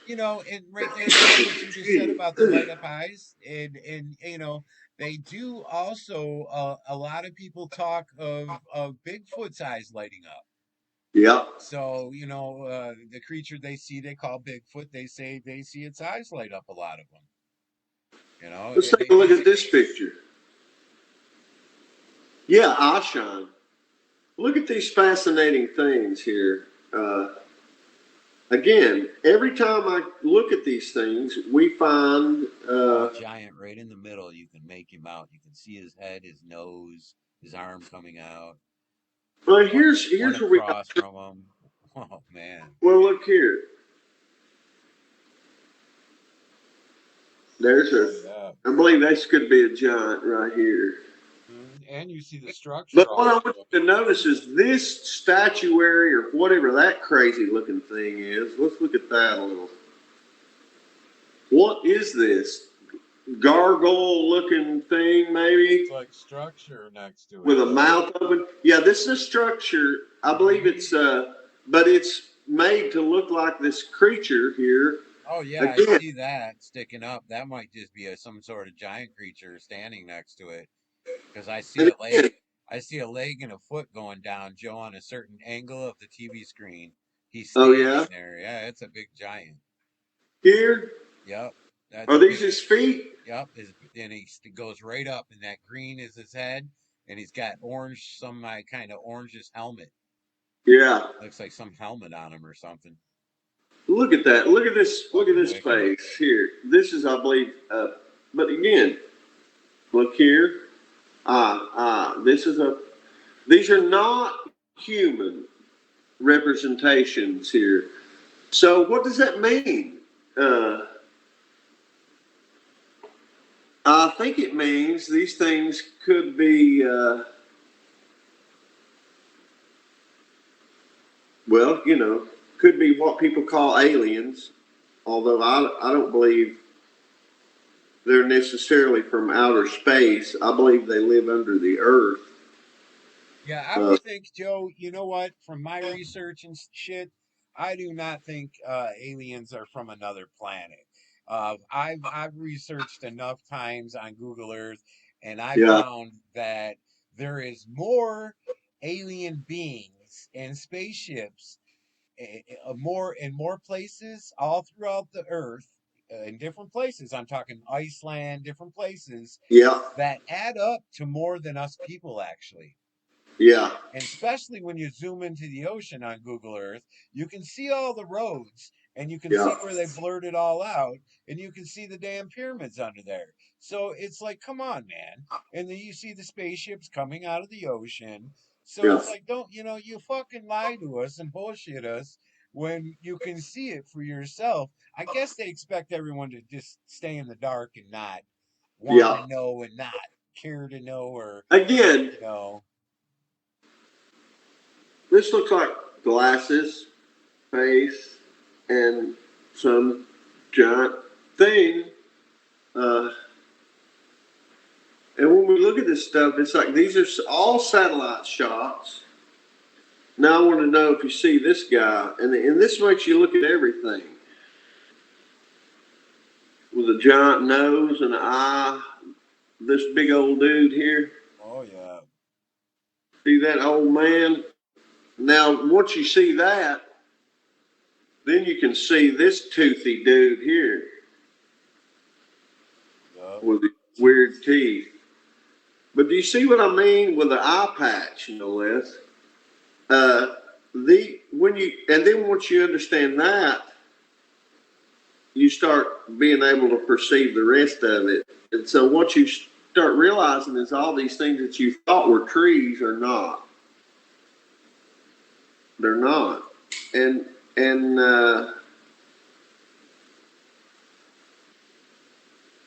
You know, and right there, you know what you just said about the light up eyes, and you know, they do also. A lot of people talk of Bigfoot's eyes lighting up. yeah. So you know, the creature they see, they call Bigfoot. They say they see its eyes light up. A lot of them. You know, Let's take a look it's at this picture. Yeah, eye shine. Look at these fascinating things here. Again, every time I look at these things, we find, all giant right in the middle. You can make him out. You can see his head, his nose, his arm coming out. well, One one here's where we, across from him. Oh man. well, look here. There's Oh a, yeah. I believe this could be a giant right here. And you see the But structure what I also want of you it to too. notice is this statuary or whatever that crazy looking thing is. Let's look at that a little. What is this? Gargoyle looking thing, It's maybe? like structure next to it, With a yeah. mouth open. Yeah, this is a structure. I believe Hmm. it's, but it's made to look like this creature here. Oh yeah, I Again, see that sticking up. That might just be some sort of giant creature standing next to it. Because I see and a leg, again, I see a leg and a foot going down, Joe, on a certain angle of the TV screen. He's oh standing yeah, there. Yeah, it's a big giant. here Yep, that's are a these big. his feet? Yep, and goes right up, and that green is his head, and he's got orange, some kind of orangish helmet. Yeah. Looks like some helmet on him or something. Look at that. Look at this. Look at Fucking this wicked. face here. This is, I believe. But again, look here. This is a. These are not human representations here. So what does that mean? Uh, I think it means these things could be, well, could be what people call aliens. Although I don't believe they're necessarily from outer space. I believe they live under the earth. Yeah, I Uh, would think, Joe, you know what? From my research and shit, I do not think aliens are from another planet. I've researched enough times on Google Earth, and I yeah, found that there is more alien beings and spaceships, more in more places all throughout the Earth, in different places. I'm talking Iceland, different places yeah, that add up to more than us people actually. yeah, And especially when you zoom into the ocean on Google Earth, you can see all the roads and you can yeah, see where they blurred it all out and you can see the damn pyramids under there. So it's like, come on, man. And then you see the spaceships coming out of the ocean. So yeah, it's like, don't, you know, you fucking lie to us and bullshit us when you can see it for yourself. I guess they expect everyone to just stay in the dark and not want to yeah. know and not care to know or, Again, you know, this looks like glasses, face, and some giant thing. Uh, and when we look at this stuff, it's like these are all satellite shots. Now I want to know if you see this guy, and this makes you look at everything with a giant nose and an eye. This big old dude here. Oh yeah. See that old man? Now, once you see that, then you can see this toothy dude here Yep. with the weird teeth. But do you see what I mean with the eye patch, no less? And then once you understand that, you start being able to perceive the rest of it. And so what you start realizing is all these things that you thought were trees are not. They're not. And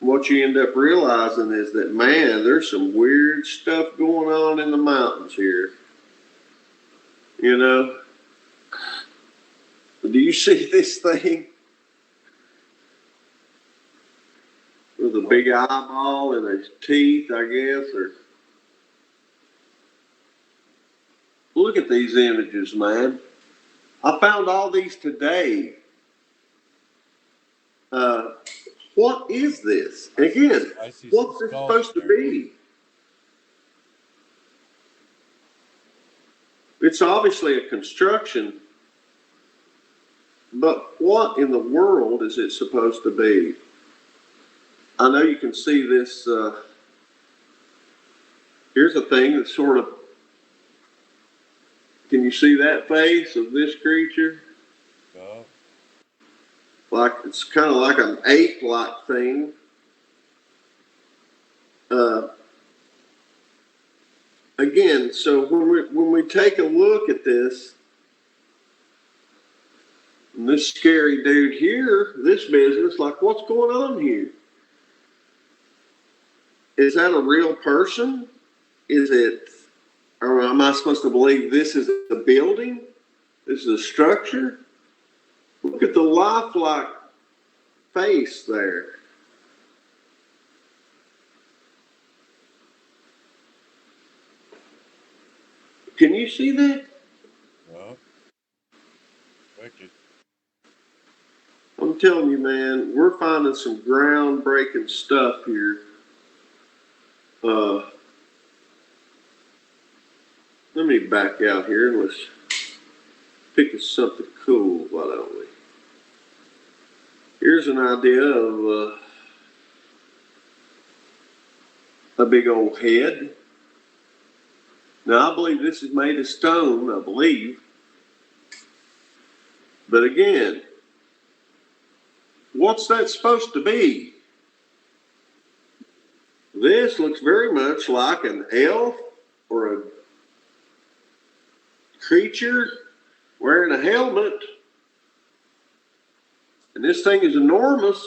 what you end up realizing is that, man, there's some weird stuff going on in the mountains here. You know? Do you see this thing with a big eyeball and his teeth, I guess? Or look at these images, man. I found all these today. Uh, what is this? Again, I see some what's this skulls supposed to there. be? It's obviously a construction, but what in the world is it supposed to be? I know you can see this. Here's a thing that's sort of. Can you see that face of this creature? Yep. Like it's kind of like an ape-like thing. Uh, Again, so when we take a look at this, and this scary dude here, this business, like what's going on here? Is that a real person? Is it, or am I supposed to believe this is a building? This is a structure? Look at the lifelike face there. Can you see that? Yep. Wicked. I'm telling you, man, we're finding some groundbreaking stuff here. Uh, Let me back out here and let's pick us something cool, why don't we? Here's an idea of a big old head. Now, I believe this is made of stone, I believe. But again, what's that supposed to be? This looks very much like an elf or a creature wearing a helmet. And this thing is enormous.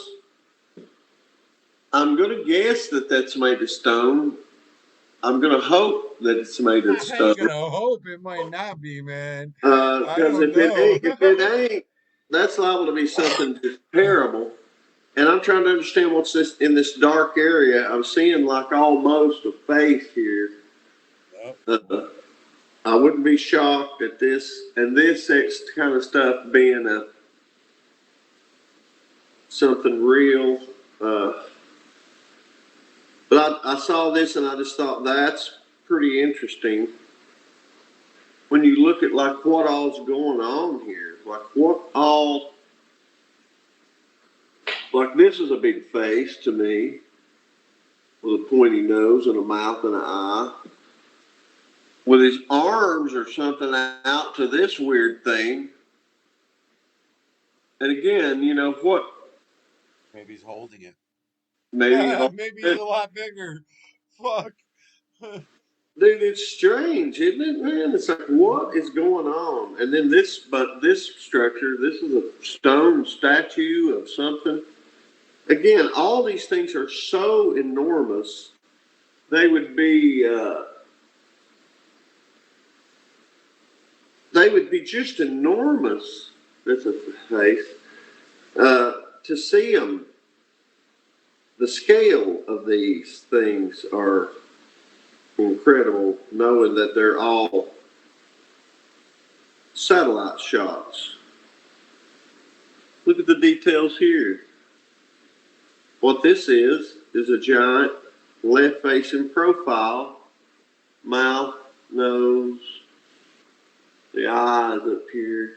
I'm going to guess that that's made of stone. I'm going to hope that it's made of I stone. ain't gonna hope it might not be, man. I Because don't know. if it ain't, that's liable to be something just terrible. And I'm trying to understand what's this in this dark area. I'm seeing like almost a face here. Yep. I wouldn't be shocked at this and this kind of stuff being something real. Uh, but I saw this and I just thought that's pretty interesting. When you look at like what all's going on here, like what all, like this is a big face to me with a pointy nose and a mouth and an eye. With his arms or something out to this weird thing. And again, you know what? Maybe he's holding it. Maybe, Maybe he's a lot bigger. Fuck. dude, it's strange, isn't it, man? It's like, what is going on? And then this structure, this is a stone statue of something. Again, all these things are so enormous. They would be, they would be just enormous. That's a face. To see them, the scale of these things are incredible, knowing that they're all satellite shots. Look at the details here. What this is a giant left-facing profile, mouth, nose, the eyes up here.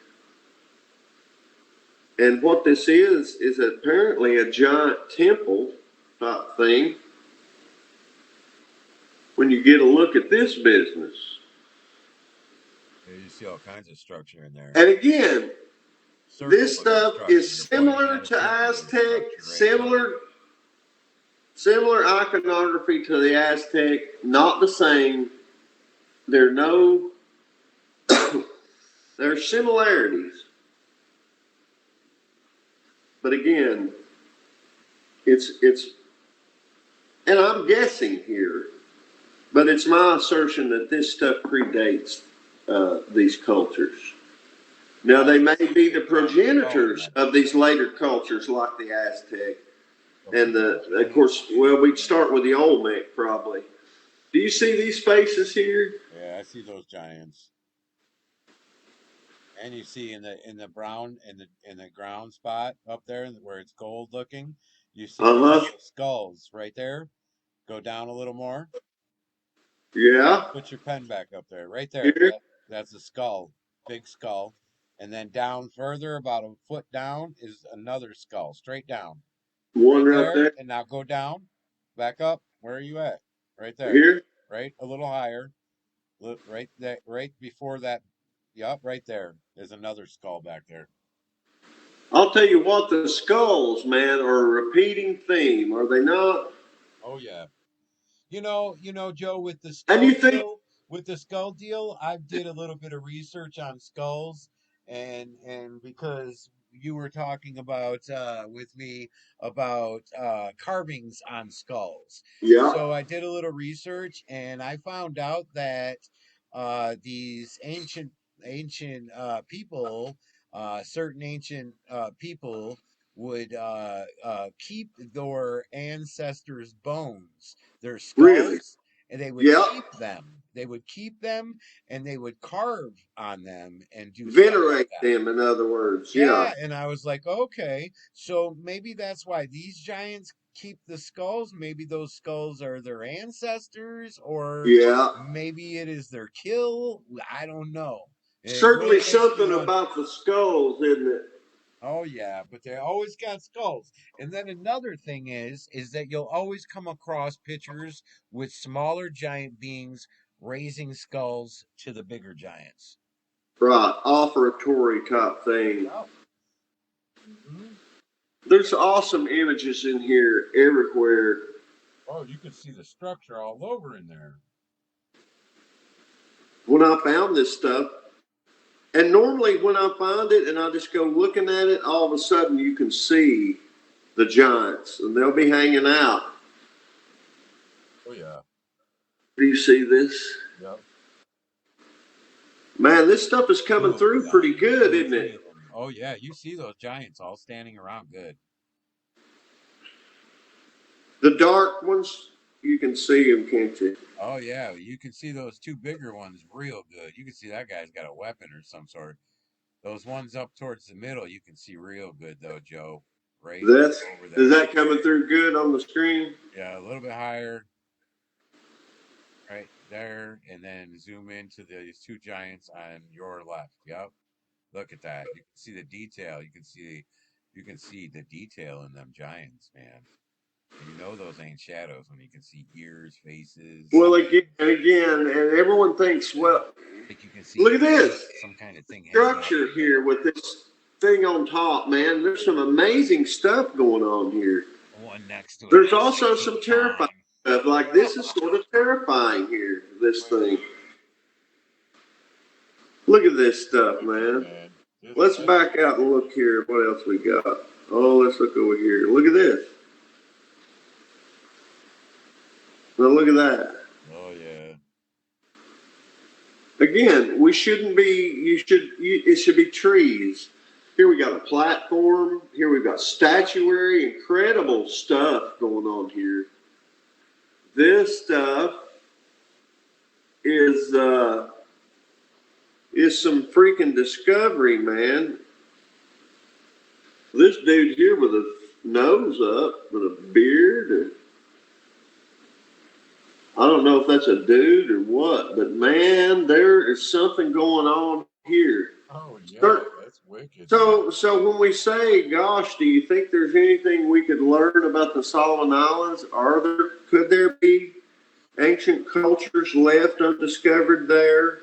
And what this is apparently a giant temple type thing. When you get a look at this business. Yeah, you see all kinds of structure in there. And again, this Circle-looking stuff structure. is You're pointing similar at a to circular Aztec, structure right there. similar iconography to the Aztec, not the same. There are similarities. But again, it's and I'm guessing here, but it's my assertion that this stuff predates these cultures. Now, they may be the progenitors of these later cultures like the Aztec. And of course, well, we'd start with the Olmec probably. Do you see these faces here? Yeah, I see those giants. And you see in the brown in the ground spot up there where it's gold looking, you see a Uh huh. couple of skulls right there. Go down a little more. Yeah. Put your pen back up there. Right there. Here. That's a skull. Big skull. And then down further, about a foot down, is another skull. Straight down. One Right right there. there. And now go down. Back up. Where are you at? Right there. Here. Right? A little higher. Right there, right before that. Yup, right there. There's another skull back there. I'll tell you what, the skulls, man, are a repeating theme, are they not? Oh yeah. Joe, And you think, with the skull deal, I did a little bit of research on skulls, and because you were talking about with me about carvings on skulls, yeah, so I did a little research, and I found out that these ancient people, certain ancient people would keep their ancestors' bones, their really, skulls, and they would yeah, keep them. They would keep them and they would carve on them and do stuff like venerate that. them, in other words, yeah, Yeah, and I was like, okay, so maybe that's why these giants keep the skulls. Maybe those skulls are their ancestors, or yeah. maybe it is their kill. I don't know. It Certainly really makes me something wonder. about the skulls, isn't it? Oh yeah, but they always got skulls. And then another thing is that you'll always come across pictures with smaller giant beings raising skulls to the bigger giants. Right, offertory type thing. Yep. Hmm. There's awesome images in here everywhere. Oh, you can see the structure all over in there. When I found this stuff, and normally when I find it and I just go looking at it, all of a sudden you can see the giants and they'll be hanging out. Oh yeah. Do you see this? Yep. Man, this stuff is coming Two of them, through yeah. pretty good, Two or isn't three it? of them. Oh yeah, you see those giants all standing around good. The dark ones, you can see them, can't you? Oh yeah, you can see those two bigger ones real good. You can see that guy's got a weapon or some sort. Those ones up towards the middle, you can see real good though, Joe. Right That's over is there. that coming through good on the screen? Yeah, a little bit higher, right there, and then zoom into these two giants on your left. Yep. Look at that. You can see the detail. You can see the detail in them giants, man. And you know those ain't shadows when you can see ears, faces. Well, and everyone thinks, well, Like you can see look at this some kind of thing hanging off structure the here middle. with this thing on top, man. There's some amazing stuff going on here. One next to it There's has also King some terrifying Kong. stuff. Like this is sort of terrifying here. This thing. Look at this stuff, Look here, man. man. Let's That's back out and look here. What else we got? Oh, let's look over here. Look at this. Now look at that. oh yeah. Again, we shouldn't be. It should be trees. Here we got a platform. Here we've got statuary. Incredible stuff going on here. This stuff is is some freaking discovery, man. This dude here with a nose up, with a beard, and I don't know if that's a dude or what, but man, there is something going on here. Oh yeah, So, that's wicked. so when we say, "Gosh, do you think there's anything we could learn about the Solomon Islands? Could there be ancient cultures left undiscovered there?"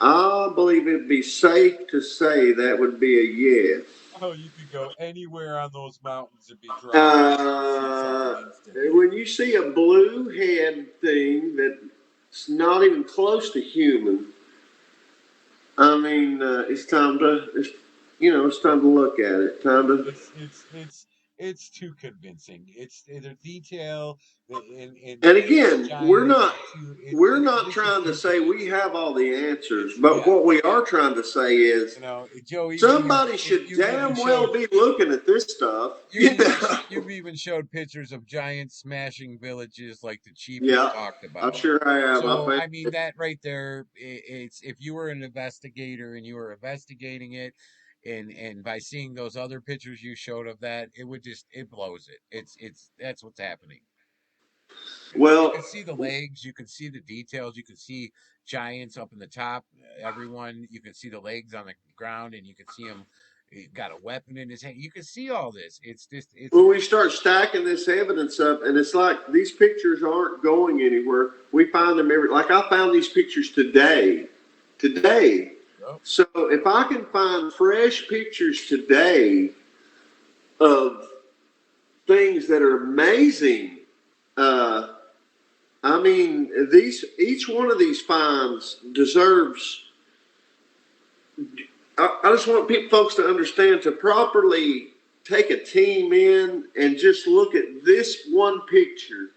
I believe it'd be safe to say that would be a yes. Oh, you could go anywhere on those mountains and be dropped in and see something Uh, instantly. when you see a blue head thing that's not even close to human, I mean, it's time to look at it. Time to. It's too convincing. It's the detail And and it's again, giant. It's too we're it not makes it trying to too say we convincing. have all the answers, It's but yeah. what we are trying to say is Joe, somebody should you've even damn well showed be looking at this stuff. you've even showed pictures of giant smashing villages like the chief has Yeah, talked I'm about. sure I have. So I mean that right there, it's if you were an investigator and you were investigating it, and by seeing those other pictures you showed of that, it would just it blows it. It's that's what's happening. You Well, can see the legs, you can see the details, you can see giants up in the top. Everyone, you can see the legs on the ground, and you can see him. He got a weapon in his hand. You can see all this. It's just it's when we start stacking this evidence up, and it's like these pictures aren't going anywhere. We find them like I found these pictures today. yep. So if I can find fresh pictures today of things that are amazing, uh, I mean, each one of these finds deserves. I just want folks to understand to properly take a team in and just look at this one picture.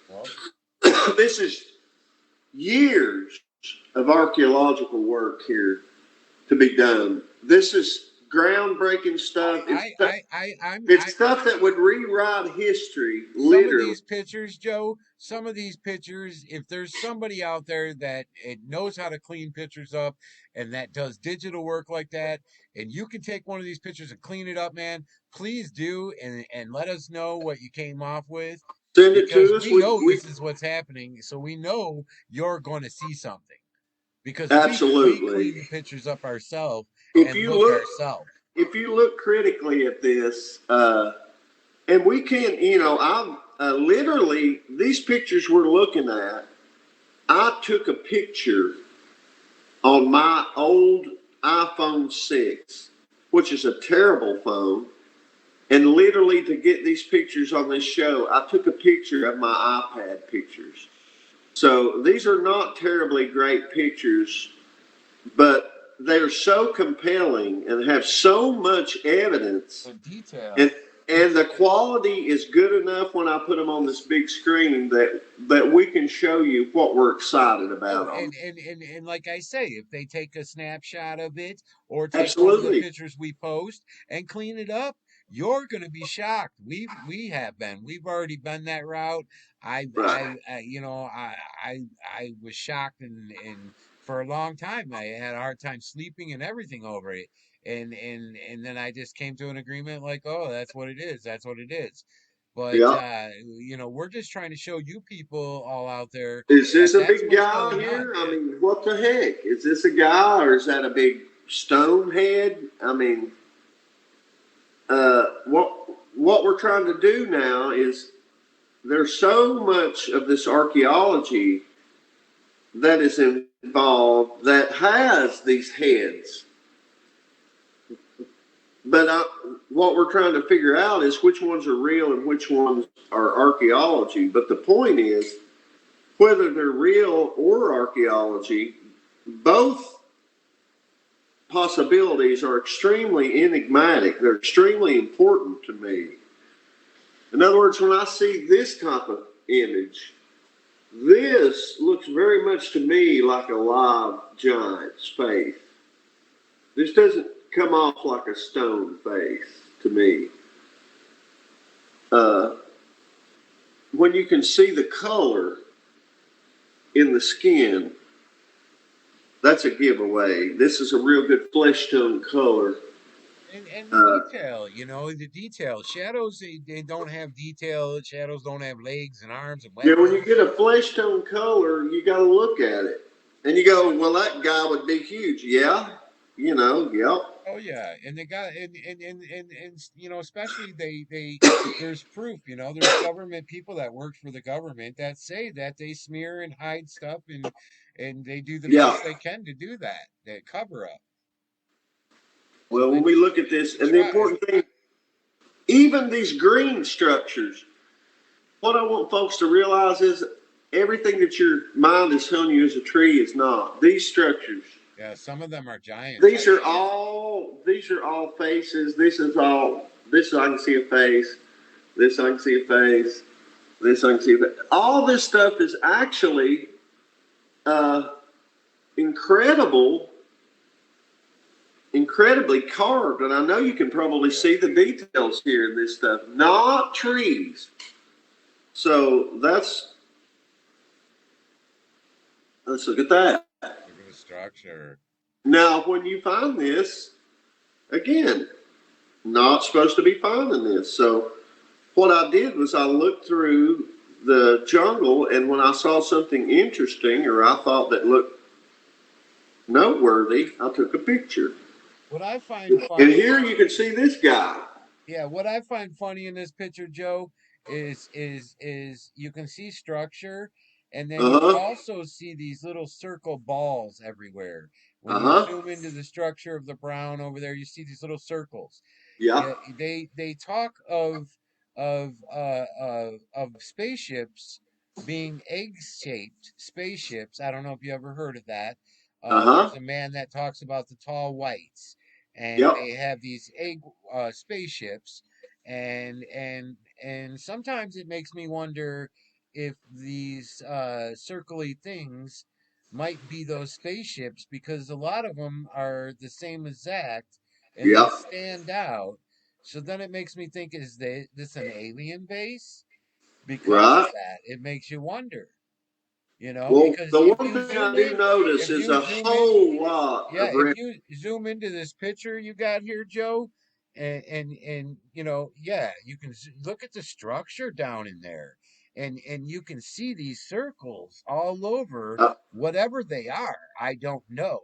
Well, This is years of archaeological work here to be done. This is groundbreaking stuff. It's I stuff that would rewrite history, some of literally. these pictures, Joe, some of these pictures, if there's somebody out there that it knows how to clean pictures up and that does digital work like that, and you can take one of these pictures and clean it up, man, please do and let us know what you came off with Send it because to us. we know this is what's happening, so we know you're going to see something because we Absolutely. clean the pictures up ourselves If and you look look, ourselves. if you look critically at this, and we can, I'm literally these pictures we're looking at. I took a picture on my old iPhone 6, which is a terrible phone. And literally, to get these pictures on this show, I took a picture of my iPad pictures. So these are not terribly great pictures, but they're so compelling and have so much evidence. The detail. And and the quality is good enough when I put them on this big screen that we can show you what we're excited Oh, about on. and like I say, if they take a snapshot of it or take one of the Absolutely. pictures we post and clean it up, you're going to be shocked. We have been. We've already been that route. Right. I was shocked and for a long time I had a hard time sleeping and everything over it. And then I just came to an agreement like, oh, that's what it is. That's what it is. But Yeah. we're just trying to show you people all out there Is that this a that's big what's guy going on. here? I mean, what the heck? Is this a guy or is that a big stone head? I mean, what we're trying to do now is there's so much of this archaeology that is involved that has these heads. But what we're trying to figure out is which ones are real and which ones are archaeology. But the point is, whether they're real or archaeology, both possibilities are extremely enigmatic. They're extremely important to me. In other words, when I see this type of image, this looks very much to me like a live giant's face. This doesn't come off like a stone face to me. Uh, when you can see the color in the skin, that's a giveaway. This is a real good flesh tone color. And the Uh, detail, the detail. Shadows, they don't have detail. Shadows don't have legs and arms and yeah, when you weapons. get a flesh tone color, you got to look at it. And you go, well, that guy would be huge. Yeah, yep. Oh yeah, and they got and especially there's proof, there's government people that work for the government that say that they smear and hide stuff, and they do the Yeah. best they can to do that cover up. So Well, when we look at this, they and the try. important thing, even these green structures, what I want folks to realize is everything that your mind is telling you is a tree is not. These structures, Yeah, some of them are giants. these are all faces. This I can see a face. This I can see a face. This I can see a face. All this stuff is actually uh, incredible, incredibly carved, and I know you can probably Yeah, see the details here in this stuff. Not trees. So let's look at that. look at the structure. Now, when you find this, again, not supposed to be finding this. So what I did was I looked through the jungle, and when I saw something interesting or I thought that looked noteworthy, I took a picture. What I find And funny, here you can see this guy. yeah, what I find funny in this picture, Joe, is you can see structure, and then Uh you huh. also see these little circle balls everywhere. When Uh you huh. zoom into the structure of the brown over there, you see these little circles. Yeah. Yeah, they talk of spaceships being egg-shaped spaceships. I don't know if you ever heard of that. Uh There's huh. a man that talks about the tall whites, and Yep. they have these egg spaceships, and sometimes it makes me wonder if these circly things might be those spaceships, because a lot of them are the same exact and they Yep. stand out. So then it makes me think, is this an alien base? Because of Right. that, it makes you wonder, Well, because the if one you thing I zoom do in, notice if is you a zoom in, whole lot yeah, of if red. you zoom into this picture you got here, Joe, and yeah, you can look at the structure down in there, and you can see these circles all over. Uh, Whatever they are, I don't know.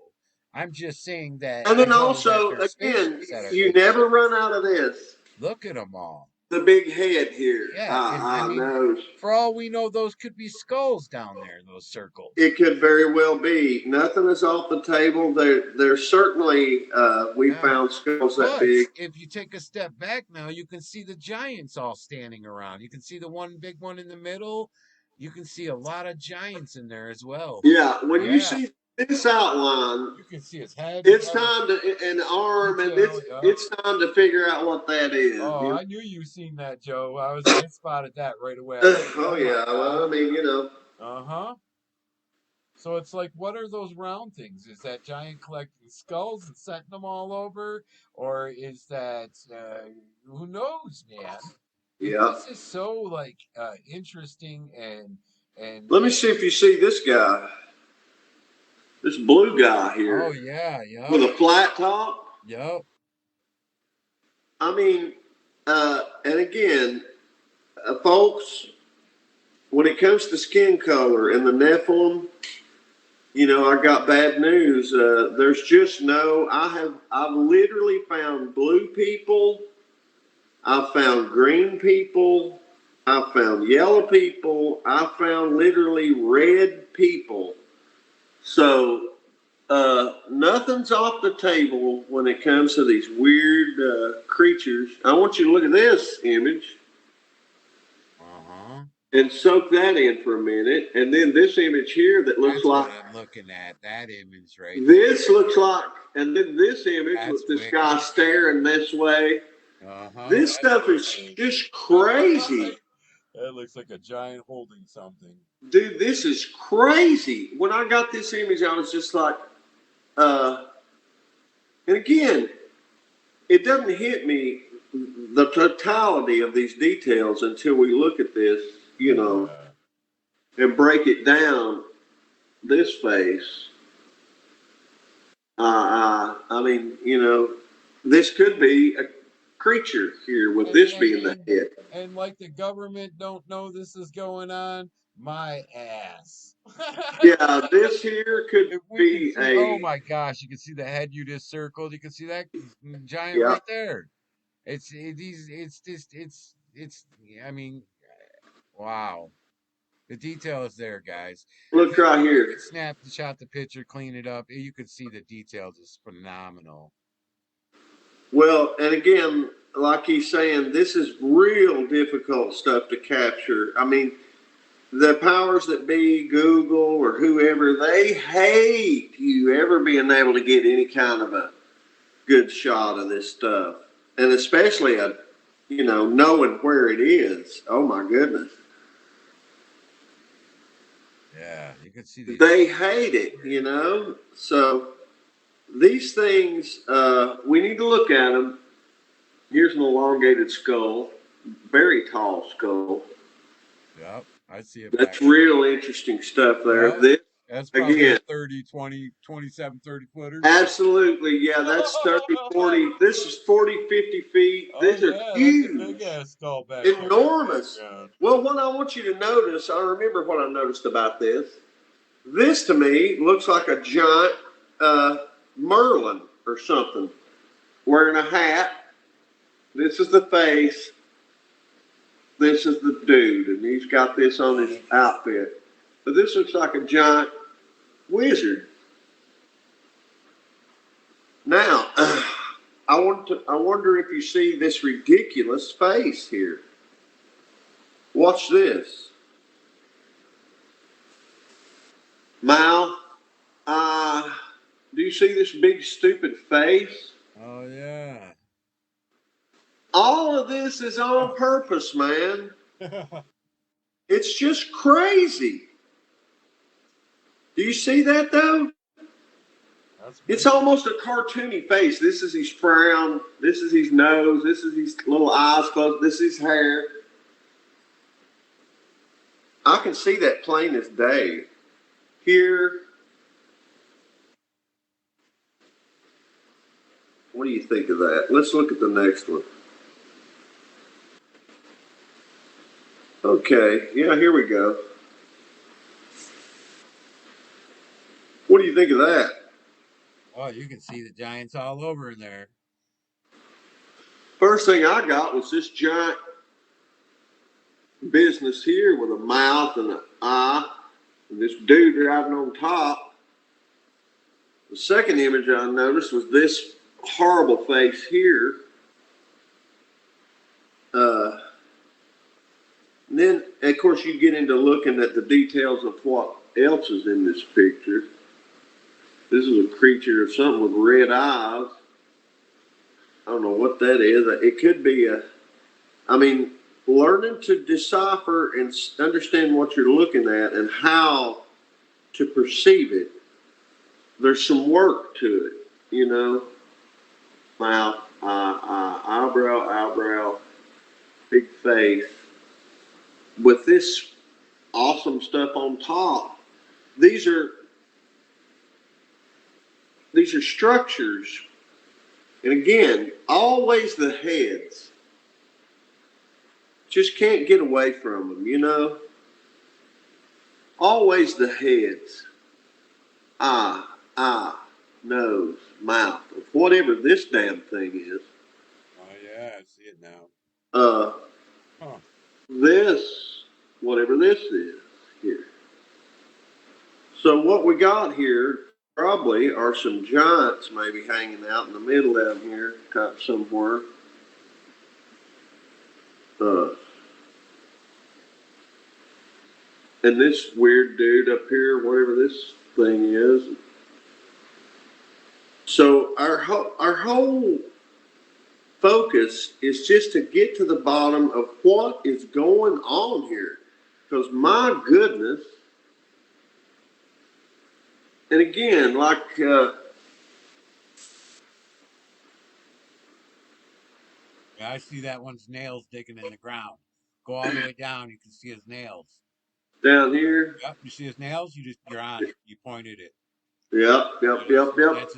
I'm just saying that and I then know that also, they're again, spaceships that are you egg never shaped. run out of this. Look at them all. The big head here. Yeah, and I I mean, know. for all we know, those could be skulls down there, those circles. It could very well be. Nothing is off the table. There's certainly, we Yeah. found skulls that But big. if you take a step back now, you can see the giants all standing around. You can see the one big one in the middle. You can see a lot of giants in there as well. Yeah, when you Yeah, see this outline, you can see his head and it's every time to an arm, and detail. Yep. it's time to figure out what that is. Oh, You I knew you seen that, Joe. I spotted that right away. I know? was like, Oh oh my yeah. Well, God. I mean, Uh-huh. So it's like, what are those round things? Is that giant collecting skulls and setting them all over, or is that who knows, man? yeah. This is so like interesting Let me and see if you see this guy, this blue guy oh here yeah, yep, with a flat top. yep. I mean, and again, folks, when it comes to skin color and the Nephilim, I got bad news. There's just no. I've literally found blue people. I've found green people. I've found yellow people. I found literally red people. So nothing's off the table when it comes to these weird creatures. I want you to look at this image Uh-huh. and soak that in for a minute. And then this image here that looks That's like what I'm looking at. That image right this there. looks like, and then this image That's with this wicked. guy staring this way. Uh-huh. This That's stuff is wicked. just crazy. That looks like a giant holding something. Dude, this is crazy. When I got this image, I was just like, uh, and again, it doesn't hit me the totality of these details until we look at this, Yeah. and break it down. this face. I mean, this could be a creature here with and this and being the and head. and like the government don't know this is going on. My ass. Yeah, this here could If we could be see, oh a, my gosh, you can see the head you just circled. You can see that giant yeah. right there. It's just it's. I mean, wow. The detail is there, guys. Look right If you here. could shot the picture, clean it up, you could see the details is phenomenal. Well, and again, like he's saying, this is real difficult stuff to capture. I mean, the powers that be, Google or whoever, they hate you ever being able to get any kind of a good shot of this stuff, and especially knowing where it is. Oh my goodness, Yeah, you can see these. they hate it. So these things, we need to look at them. Here's an elongated skull, very tall skull. Yep, I see it back That's there. real interesting stuff there. Yep, This that's probably a again, 30, 20, 27, 30 footer. absolutely, yeah. That's 30, 40. This is 40, 50 feet. Oh These are yeah, that's a big huge, ass skull back there in the enormous. background. Well, what I want you to notice, I remember what I noticed about this. This to me looks like a giant uh, Merlin or something wearing a hat. This is the face. This is the dude, and he's got this on his outfit. But this looks like a giant wizard. Now, I wonder if you see this ridiculous face here. Watch this. Mouth. Uh, do you see this big stupid face? Oh yeah. All of this is on purpose, man. It's just crazy. Do you see that though? That's It's pretty. almost a cartoony face. This is his frown. This is his nose. This is his little eyes closed. This is his hair. I can see that plain as day. Here, what do you think of that? Let's look at the next one. Okay, yeah, here we go. What do you think of that? Oh, you can see the giants all over in there. First thing I got was this giant business here with a mouth and an eye, and this dude driving on top. The second image I noticed was this horrible face here. Uh, and then, of course, you get into looking at the details of what else is in this picture. This is a creature of something with red eyes. I don't know what that is. It could be I mean, learning to decipher and understand what you're looking at and how to perceive it. There's some work to it. Mouth, eyebrow, eyebrow, big face. With this awesome stuff on top, these are these are structures, and again, always the heads. Just can't get away from them. Always the heads. Eye, eye, nose, mouth, whatever this damn thing is. Oh yeah, I see it now. Uh, Huh. this, whatever this is here. So what we got here probably are some giants maybe hanging out in the middle of them here, somewhere. Uh, and this weird dude up here, whatever this thing is. So our whole focus is just to get to the bottom of what is going on here. Because my goodness, and again, like Yeah, I see that one's nails digging in the ground. Go all the way down, you can see his nails. Down here. Yep. You see his nails? You're on it. You pointed it. Yep, yep, yep, yep.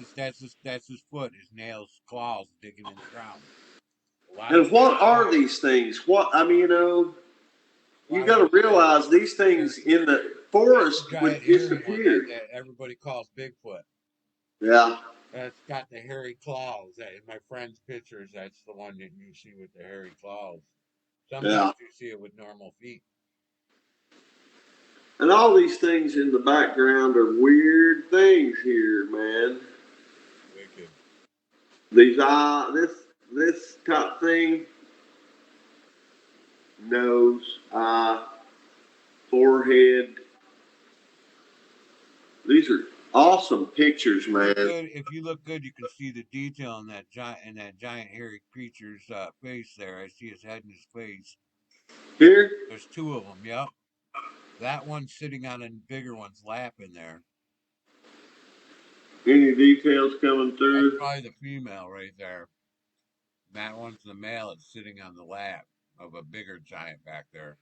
That's his foot. His nails, claws digging in the ground. A lot of And these what are giant, these things? What I mean, a you lot of got to these giant, realize these here, things in the that's the forest would giant hairy one disappear. that everybody calls Bigfoot. Yeah, That's got the hairy claws. In my friend's pictures, that's the one that you see with the hairy claws. yeah. Sometimes you see it with normal feet. And all these things in the background are weird things here, man. Wicked. These this top thing, nose, eye, forehead. These are awesome pictures, man. If you look good, you can see the detail in that giant hairy creature's face there. I see his head and his face. Here, There's two of them. Yep. That one's sitting on a bigger one's lap in there. any details coming That's through? probably the female right there. That one's the male. It's sitting on the lap of a bigger giant back there.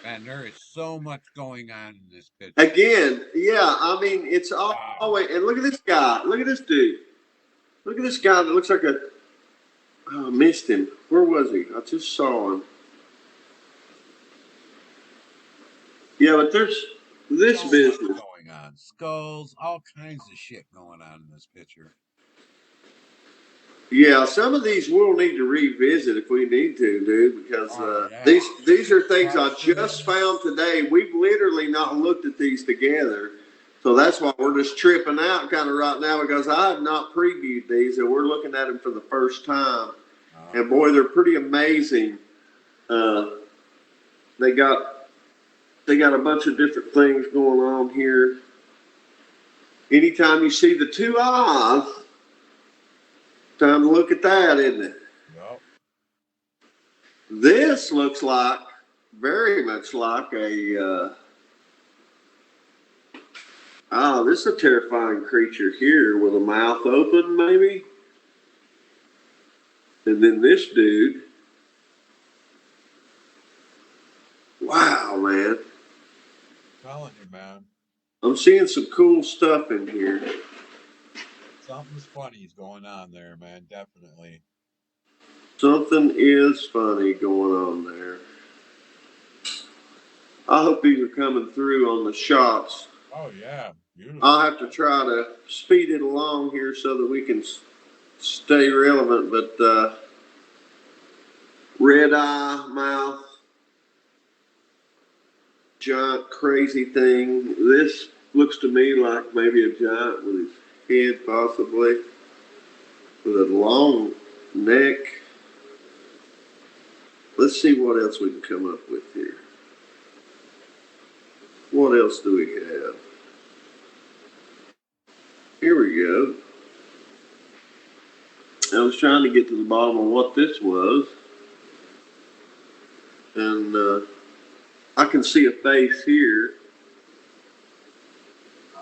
Man, there is so much going on in this picture. Again, yeah. I mean, it's Wow. always. And look at this guy. Look at this dude. Look at this guy that looks like a. Oh, I missed him. Where was he? I just saw him. Yeah, but there's this So much business. going on. Skulls, all kinds of shit going on in this picture. Yeah, some of these we'll need to revisit if we need to, dude, because Oh yeah. these are things I just Question. found today. We've literally not looked at these together, so that's why we're just tripping out kind of right now because I have not previewed these and we're looking at them for the first time. And boy, they're pretty amazing. Uh, they got they got a bunch of different things going on here. Anytime you see the two eyes, time to look at that, isn't it? Yep. This looks like very much like this is a terrifying creature here with a mouth open, maybe. And then this dude, wow, man, Telling you, man. I'm seeing some cool stuff in here. Something's funny is going on there, man. Definitely. Something is funny going on there. I hope these are coming through on the shots. Oh yeah. I'll Beautiful. have to try to speed it along here so that we can stay relevant. But red eye, mouth, giant crazy thing. This looks to me like maybe a giant with his head possibly, with a long neck. Let's see what else we can come up with here. What else do we have? Here we go. I was trying to get to the bottom of what this was, and I can see a face here.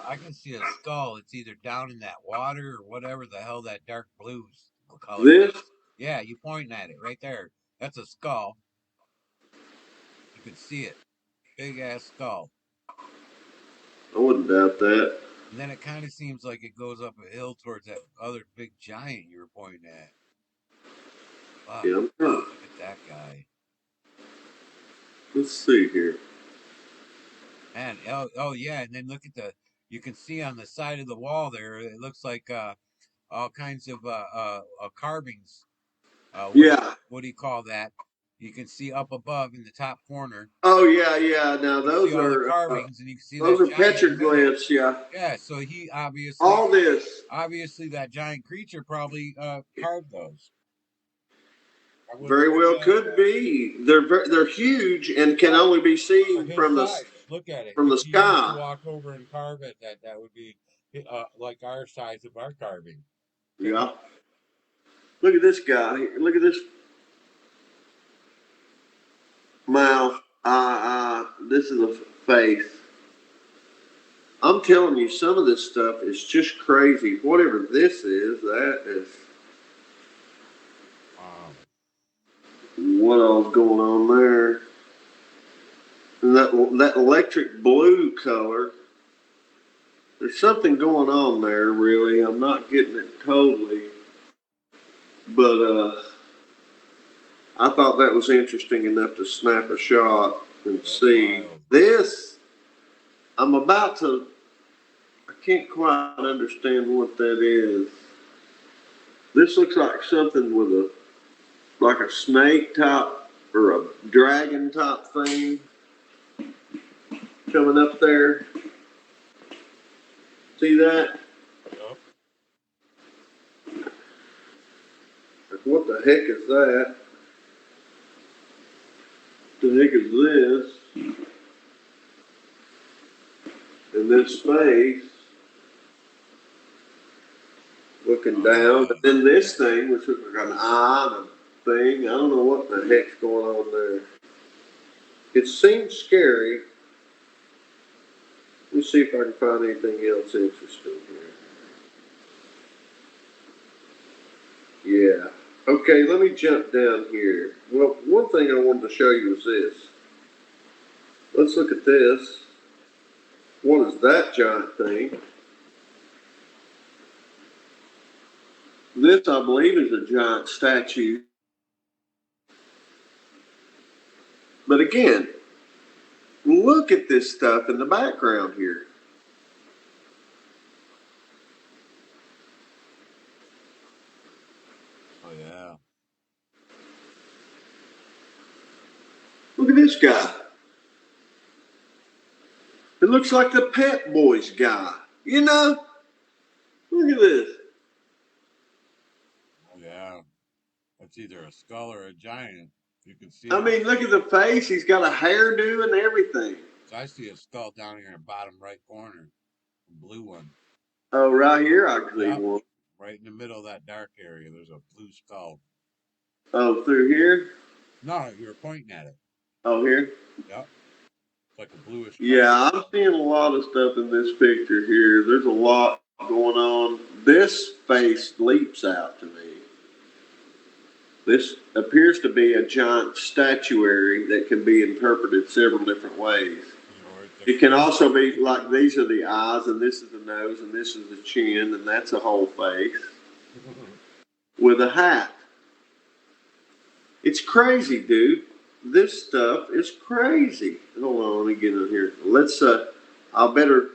I can see a skull. It's either down in that water or whatever the hell that dark blue color This, is. Yeah, you pointing at it right there. That's a skull. You can see it. Big ass skull. I wouldn't doubt that. And then it kind of seems like it goes up a hill towards that other big giant you were pointing at. Fuck. Yeah, I'm trying. Look at that guy. Let's see here. And oh yeah, and then look at you can see on the side of the wall there, it looks like all kinds of carvings. Yeah. What do you call that? You can see up above in the top corner. Oh yeah, yeah. Now You can see those all the are carvings, and you can see those that are giant in the middle. petroglyphs. Yeah. Yeah, so he All this obviously that giant creature probably carved those. I wouldn't very put well that could be. They're huge and can only be for seen his size. Look at it. from If the he was to sky. walk over and carve it, that would be like our size of our carving. Check it Yeah. out. Look at this guy. Look at this mouth. This is a face. I'm telling you, some of this stuff is just crazy. Whatever this is, that is Um, what all's going on there. And And that electric blue color, there's something going on there, really. I'm not getting it totally. But I thought that was interesting enough to snap a shot and That's see. wild. This, I'm about to, I can't quite understand what that is. This looks like something with like a snake type or a dragon type thing coming up there. See that? Yep. Like, what the heck is that? The heck is this? And this face looking Oh down, yeah. and then this thing, which looks like an eye and a thing. I don't know what the heck's going on there. It seems scary. Let me see if I can find anything else interesting here. Yeah. Okay, let me jump down here. Well, one thing I wanted to show you is this. Let's look at this. What is that giant thing? This, I believe, is a giant statue. But again, look at this stuff in the background here. Oh yeah. Look at this guy. It looks like the Pet Boys guy. You know? Look at this. Oh yeah. That's either a skull or a giant. You can see I it. mean, look at the face. He's got a hairdo and everything. So I see a skull down here in the bottom right corner. A blue one. Oh, right here I can see Yep. one. Right in the middle of that dark area, there's a blue skull. Oh, through here? No, you were pointing at it. Oh, here? Yep. It's like a bluish color. Yeah, I'm seeing a lot of stuff in this picture here. There's a lot going on. This face leaps out to me. This appears to be a giant statuary that can be interpreted several different ways. Or it's a It can crystal. also be like these are the eyes, and this is the nose, and this is the chin, and that's a whole face with a hat. It's crazy, dude. This stuff is crazy. Hold on, let me get in here. I better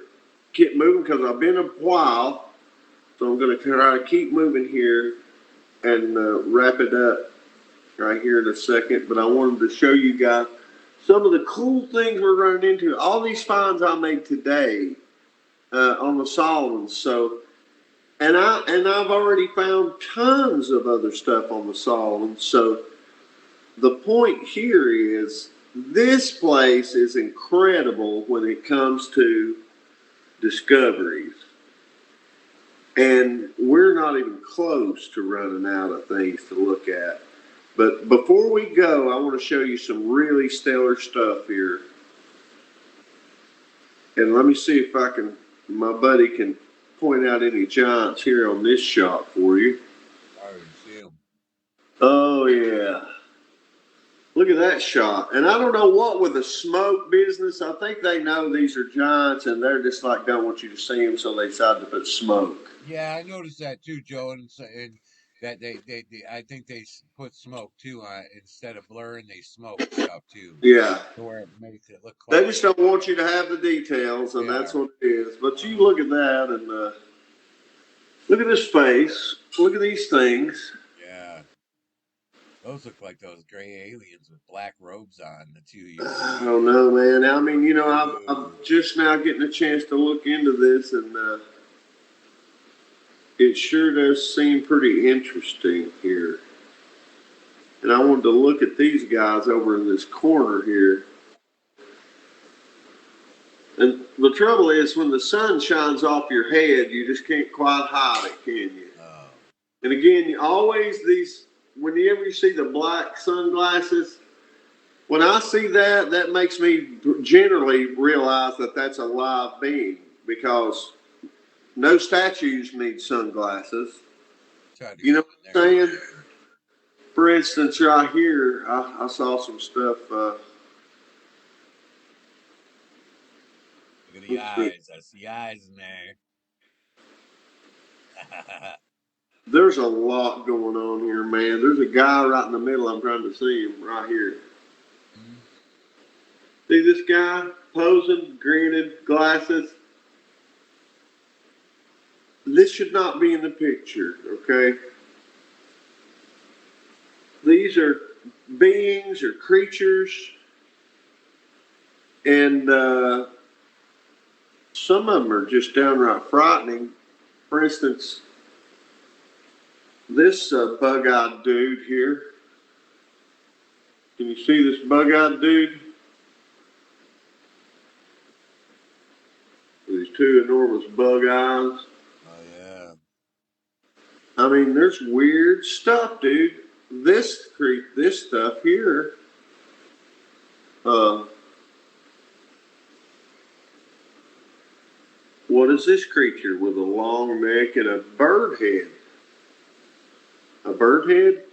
get moving because I've been a while, so I'm going to try to keep moving here and wrap it up right here in a second. But I wanted to show you guys some of the cool things we're running into. All these finds I made today on the Solomons. So, I've already found tons of other stuff on the Solomons. So the point here is this place is incredible when it comes to discoveries. And we're not even close to running out of things to look at. But before we go, I want to show you some really stellar stuff here. And let me see if my buddy can point out any giants here on this shot for you. I already see them. Oh, yeah. Look at that shot. And I don't know what with the smoke business. I think they know these are giants and they're just like, don't want you to see them, so they decided to put smoke. Yeah, I noticed that too, Joe, and that they I think they put smoke too on it. Instead of blurring, they smoke stuff too, Yeah. to where it makes it look They closer. just don't want you to have the details, and Yeah. that's what it is. But you Uh-huh. look at that and look at this face. Look at these things. Yeah. Those look like those gray aliens with black robes on. The two you I see. don't know, man. I mean, I'm Ooh. just now getting a chance to look into this, and it sure does seem pretty interesting here. And I wanted to look at these guys over in this corner here. And the trouble is, when the sun shines off your head, you just can't quite hide it, can you? Oh. And again, always whenever you see the black sunglasses, when I see that, that makes me generally realize that that's a live being because no statues need sunglasses. Try to You go know in what there. I'm saying? For instance, right here, I saw some stuff. eyes. I see eyes in there. There's a lot going on here, man. There's a guy right in the middle. I'm trying to see him right here. Hmm. See this guy posing, grinning, glasses. This should not be in the picture, okay? These are beings or creatures, and some of them are just downright frightening. For instance, this bug-eyed dude here. Can you see this bug-eyed dude? These two enormous bug eyes. Oh yeah. I mean, there's weird stuff, dude. This stuff here. Uh, what is this creature with a long neck and a bird head? A bird head?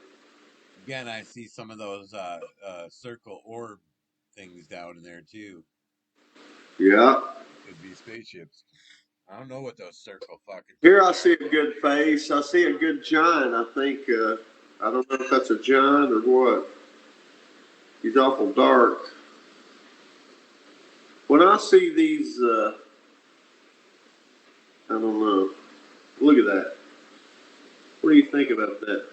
Again, I see some of those circle orb things down in there too. Yeah. Could be spaceships. I don't know what those circle fucking Here things I are. see a good face. I see a good giant. I think. I don't know if that's a giant or what. He's awful dark. When I see these, I don't know. Look at that. What do you think about that?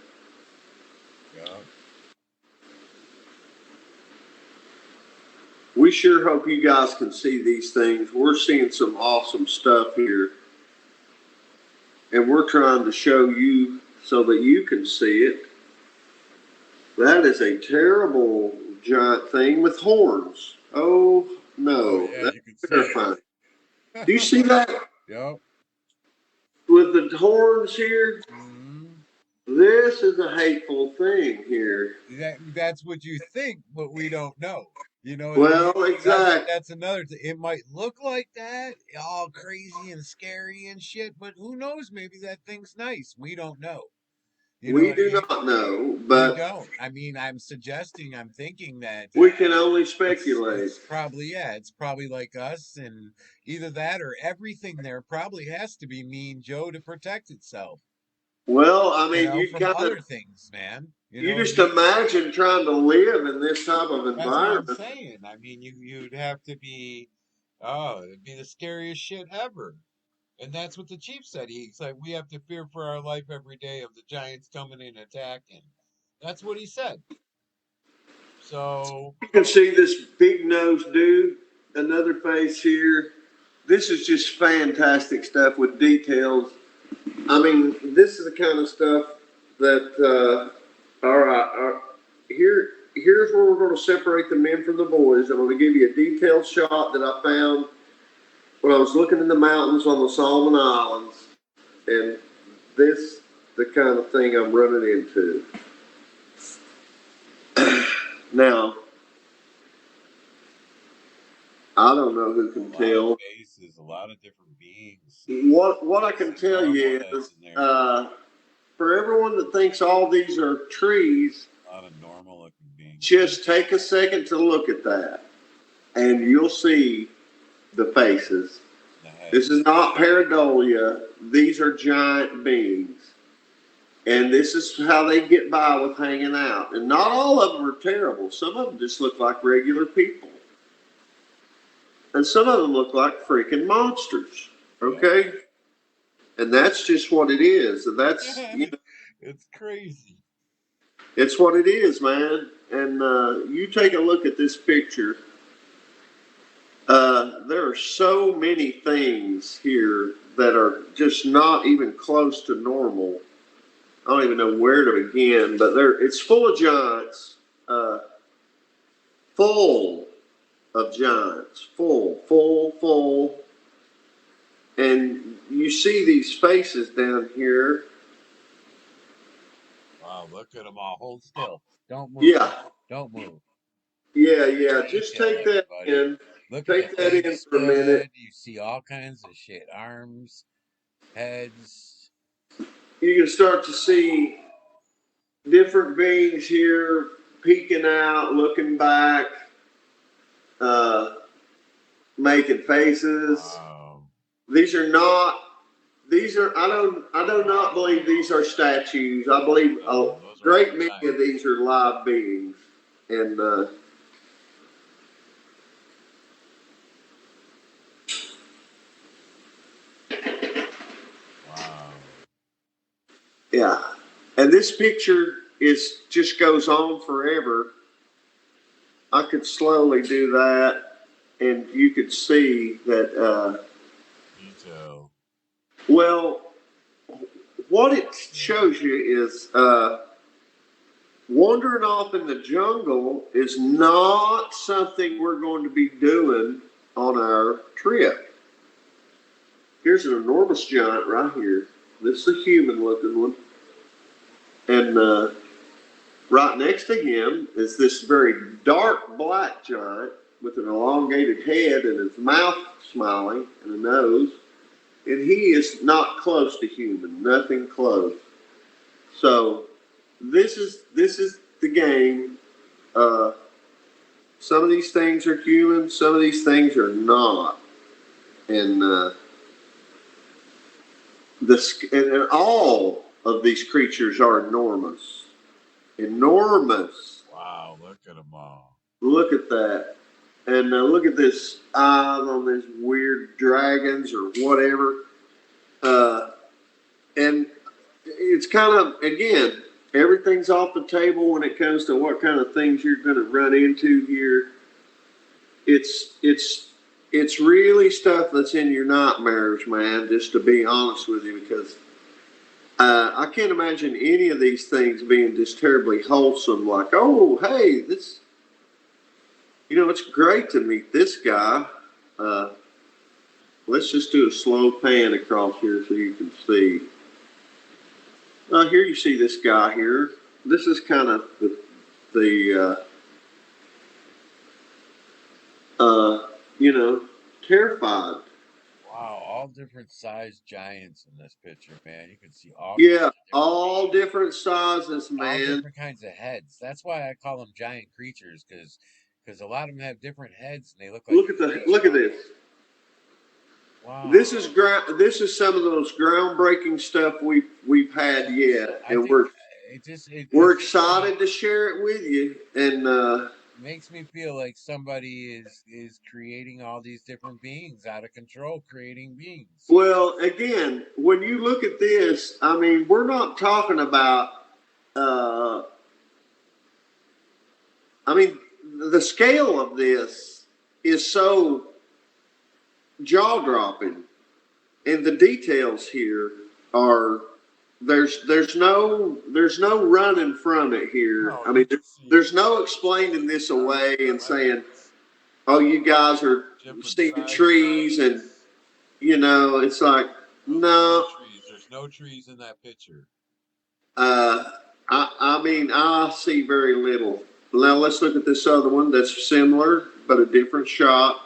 Yeah. We sure hope you guys can see these things. We're seeing some awesome stuff here, and we're trying to show you so that you can see it. That is a terrible giant thing with horns. Oh Oh no, yeah, that's you can see terrifying. Do you see that it. Yep. with the horns here? Hmm. This is a hateful thing here. That's what you think, but we don't know. You know what I mean? Well, That's exactly. that's another thing. It might look like that, all crazy and scary and shit, but who knows? Maybe that thing's nice. We don't know. You know We what I do mean? not know, We but don't. I mean, I'm thinking that we can only it's speculate. it's probably yeah, it's probably like us, and either that or everything there probably has to be Mean Joe to protect itself. Well, I You mean, know, from other things, man. You know you what I just mean? imagine trying to live in this type of That's what I'm environment. saying. I mean, you'd have to be, oh, it'd be the scariest shit ever. And that's what the chief said. He's like, we have to fear for our life every day of the giants coming in and attacking. That's what he said. So, You can see this big nosed dude, another face here. This is just fantastic stuff with details. I mean, this is the kind of stuff that, all right, here's where we're going to separate the men from the boys. I'm going to give you a detailed shot that I found when I was looking in the mountains on the Solomon Islands. And this, the kind of thing I'm running into. Now, I don't know who a can lot of tell. faces, a lot of different beings. What I Got can some tell normal you heads is, in there. for everyone that thinks all these are trees, A lot of normal looking beings. just take a second to look at that, and you'll see the faces. The This heads. is not pareidolia. These are giant beings. And this is how they get by with hanging out. And not all of them are terrible. Some of them just look like regular people. And some of them look like freaking monsters. Yep. Okay? And that's just what it is. And that's, you know, It's crazy. it's what it is, man. And you take a look at this picture. There are so many things here that are just not even close to normal. I don't even know where to begin, but it's full of giants, full of giants, full. And you see these faces down here. Wow, look at them all. Hold still. Don't move. Yeah, Don't move. yeah. Just Detail, take that everybody. in. Look at the Take that in face for a minute. spread. You see all kinds of shit. Arms, heads. You can start to see different beings here peeking out, looking back, uh, making faces. these are not. These are. I do not believe these are statues. I believe a No, those are all great many of giant. these are live beings, and Wow. yeah. And this picture is just goes on forever. I could slowly do that, and you could see that. Detail. Well, what it shows you is wandering off in the jungle is not something we're going to be doing on our trip. Here's an enormous giant right here. This is a human looking one. And right next to him is this very dark black giant with an elongated head and his mouth smiling and a nose. And he is not close to human, nothing close. So this is the game. Some of these things are human, some of these things are not, and and all of these creatures are enormous, enormous. Wow, look at them all. Look at that, and look at this eyes on these weird dragons or whatever, uh, and it's kind of again everything's off the table when it comes to what kind of things you're going to run into here. It's really stuff that's in your nightmares, man. Just to be honest with you, because I can't imagine any of these things being just terribly wholesome. Like, oh, hey, this, it's great to meet this guy. Uh, let's just do a slow pan across here so you can see. Here you see this guy here. This is kind of the terrified. Wow, all different sized giants in this picture, man. You can see all kinds Yeah, of different all beings, different sizes, all man. different kinds of heads. That's why I call them giant creatures, because a lot of them have different heads and they look like human Look at this. skulls. This Wow. is This is some of the most groundbreaking stuff we've had yet, I and think we're excited to share it with you. And makes me feel like somebody is creating all these different beings out of control, creating beings. well, again, when you look at this, I mean, we're not talking about. Uh, I mean, the scale of this is so jaw dropping, and the details here are there's no running from it here. No, I you mean, can see there's no explaining this away and saying, layers, "Oh, you guys are different seeing size trees," and giants. it's like Nope, no no. trees. There's no trees in that picture. Uh, I mean, I see very little. Now let's look at this other one that's similar but a different shot.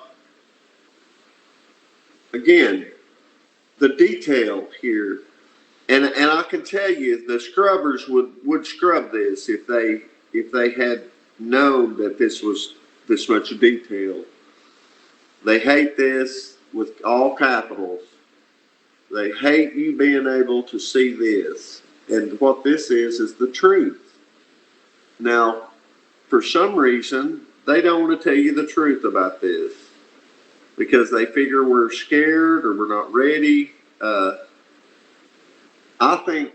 Again, the detail here. And I can tell you the scrubbers would scrub this if they had known that this was this much detail. They hate this with all capitals. They hate you being able to see this. And what this is the truth. Now, for some reason, they don't want to tell you the truth about this because they figure we're scared or we're not ready. I think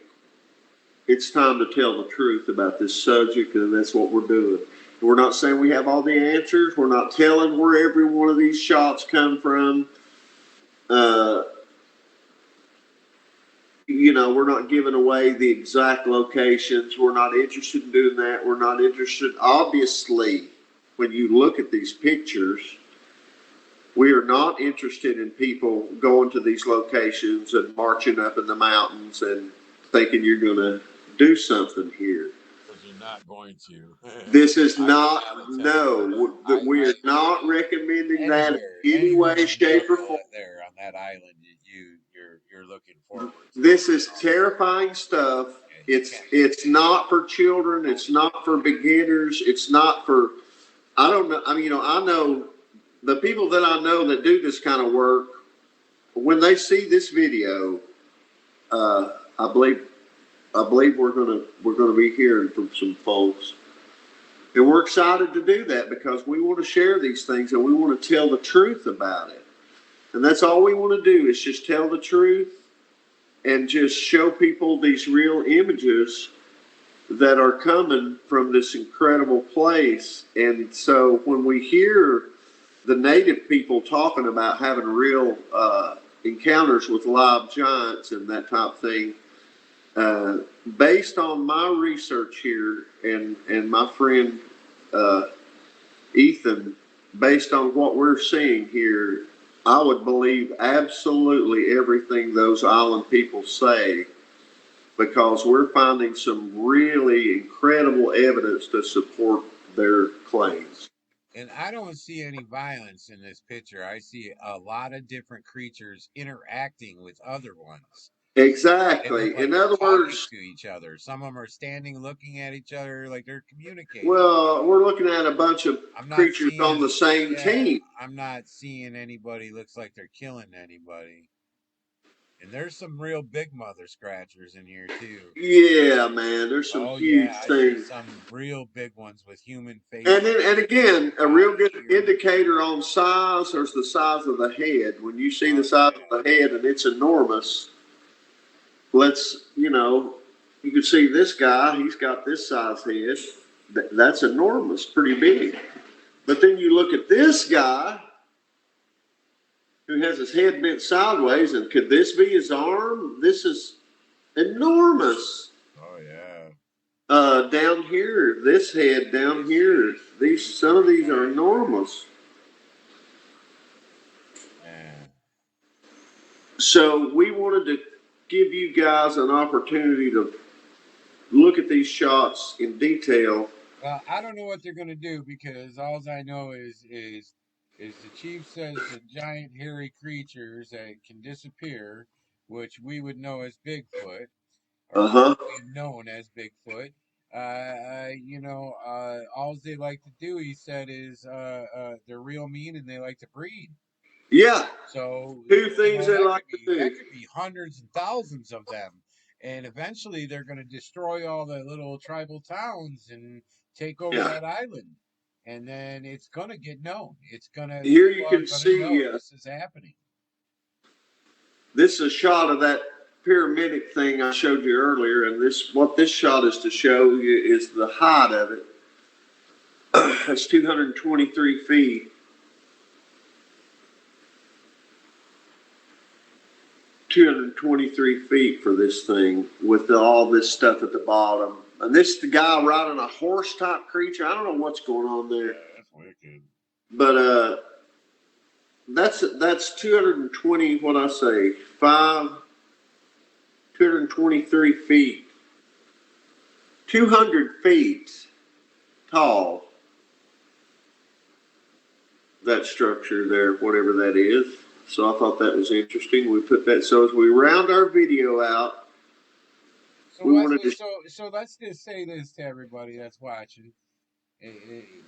it's time to tell the truth about this subject, and that's what we're doing. We're not saying we have all the answers. We're not telling where every one of these shots come from. Uh, we're not giving away the exact locations. We're not interested in doing that. We're not interested, obviously, when you look at these pictures, we are not interested in people going to these locations and marching up in the mountains and thinking you're going to do something here. Because you're not going to. This is I can not, never tell you that. no, that we are not recommending that in any Anywhere way, in shape, or form. jungle there on that island, you're looking forward to. This is terrifying stuff. Yeah, you can't miss It's not for children. It's not for beginners. It's not for, I don't know. I mean, I know the people that I know that do this kind of work. when they see this video, I believe we're gonna be hearing from some folks, and we're excited to do that because we want to share these things and we want to tell the truth about it. And that's all we want to do is just tell the truth and just show people these real images that are coming from this incredible place. And so when we hear the native people talking about having real encounters with live giants and that type of thing, based on my research here and my friend uh, Ethan, based on what we're seeing here, I would believe absolutely everything those island people say because we're finding some really incredible evidence to support their claims. And I don't see any violence in this picture. I see a lot of different creatures interacting with other ones. They look Exactly. like In they're other talking words, to each other. Some of them are standing looking at each other like they're communicating. well, we're looking at a bunch of I'm not creatures on the seeing, same yeah, team. I'm not seeing anybody looks like they're killing anybody. And there's some real big mother scratchers in here too. Yeah, man, there's some Oh yeah, huge I see things. some real big ones with human And faces, then, and big again, a real bodies good here. indicator on size is the size of the head. When you see the Oh size yeah. of the head and it's enormous, you can see this guy, he's got this size head. That's enormous, pretty big. But then you look at this guy who has his head bent sideways, and could this be his arm? This is enormous. Oh yeah. Down here, this head down here, some of these are enormous. Man. So we wanted to give you guys an opportunity to look at these shots in detail. Well, I don't know what they're gonna do because all I know is the chief says the giant hairy creatures that can disappear, which we would know as Bigfoot, or Uh what huh. we've known as Bigfoot. All they like to do, he said, is they're real mean and they like to breed. Yeah. So Two things they that like could to be do. hundreds and thousands of them, and eventually they're going to destroy all the little tribal towns and take over Yeah. that island, and then it's going to get known. Here you People are can going to know see this is happening. this is a shot of that pyramidic thing I showed you earlier, and this shot is to show you is the height of it. That's 223 feet. 223 feet for this thing with all this stuff at the bottom. And this the guy riding a horse type creature. I don't know what's going on there, Yeah, that's wicked. but that's 220. What I say, 223 feet, 200 feet tall. That structure there, whatever that is. So I thought that was interesting. We put that. So as we round our video out, So we what? wanted to. So let's just say this to everybody that's watching.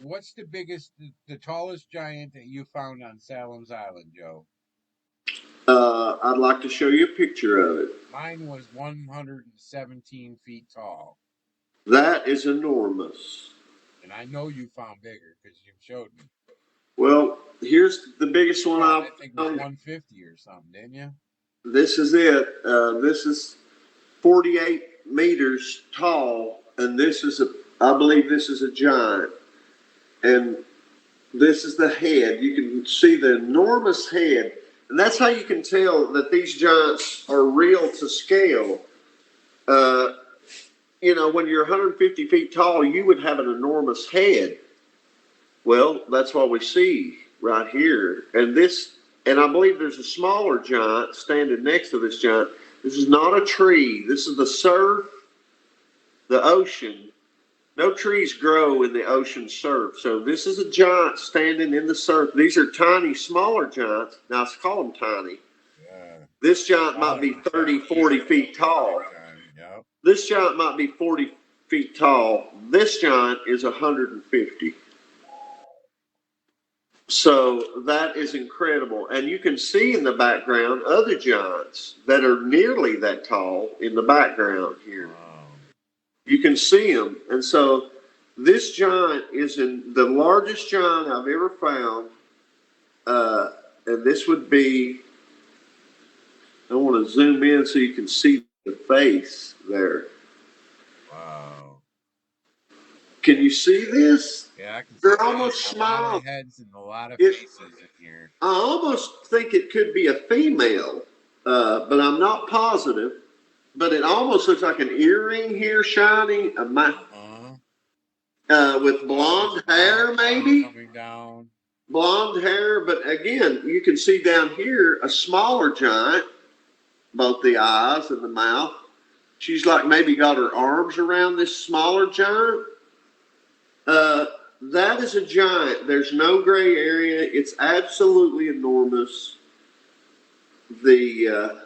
What's the tallest giant that you found on Salem's Island, Joe? I'd like to show you a picture of it. Mine was 117 feet tall. That is enormous. And I know you found bigger because you showed me. Well, here's the biggest You one found, I've I think, it was found. 150 or something, didn't you? This is it. This is 48 meters tall, and I believe this is a giant. And this is the head. You can see the enormous head. And that's how you can tell that these giants are real to scale. Uh, when you're 150 feet tall, you would have an enormous head. Well, that's what we see right here. And I believe there's a smaller giant standing next to this giant. This is not a tree. This is the surf, the ocean. No trees grow in the ocean surf. So this is a giant standing in the surf. These are tiny, smaller giants. Now, I call them tiny. Yeah. This giant might Smaller be ones have 30, teeth 40 that feet big tall. big time. Yep. This giant might be 40 feet tall. This giant is 150. So that is incredible. And you can see in the background other giants that are nearly that tall in the background here. Wow. You can see them. And so this giant is in the largest giant I've ever found. And this would be, I want to zoom in so you can see the face there. Wow. Can you see this? Yeah, I can see They're almost a lot of smiling. heads and a lot of It, faces in here. I almost think it could be a female, but I'm not positive. But it almost looks like an earring here, shiny, Uh-huh. with Yeah, this blonde mouth hair, maybe coming down. blonde hair. But again, you can see down here a smaller giant, both the eyes and the mouth. She's like maybe got her arms around this smaller giant. Uh, that is a giant. There's no gray area. It's absolutely enormous. The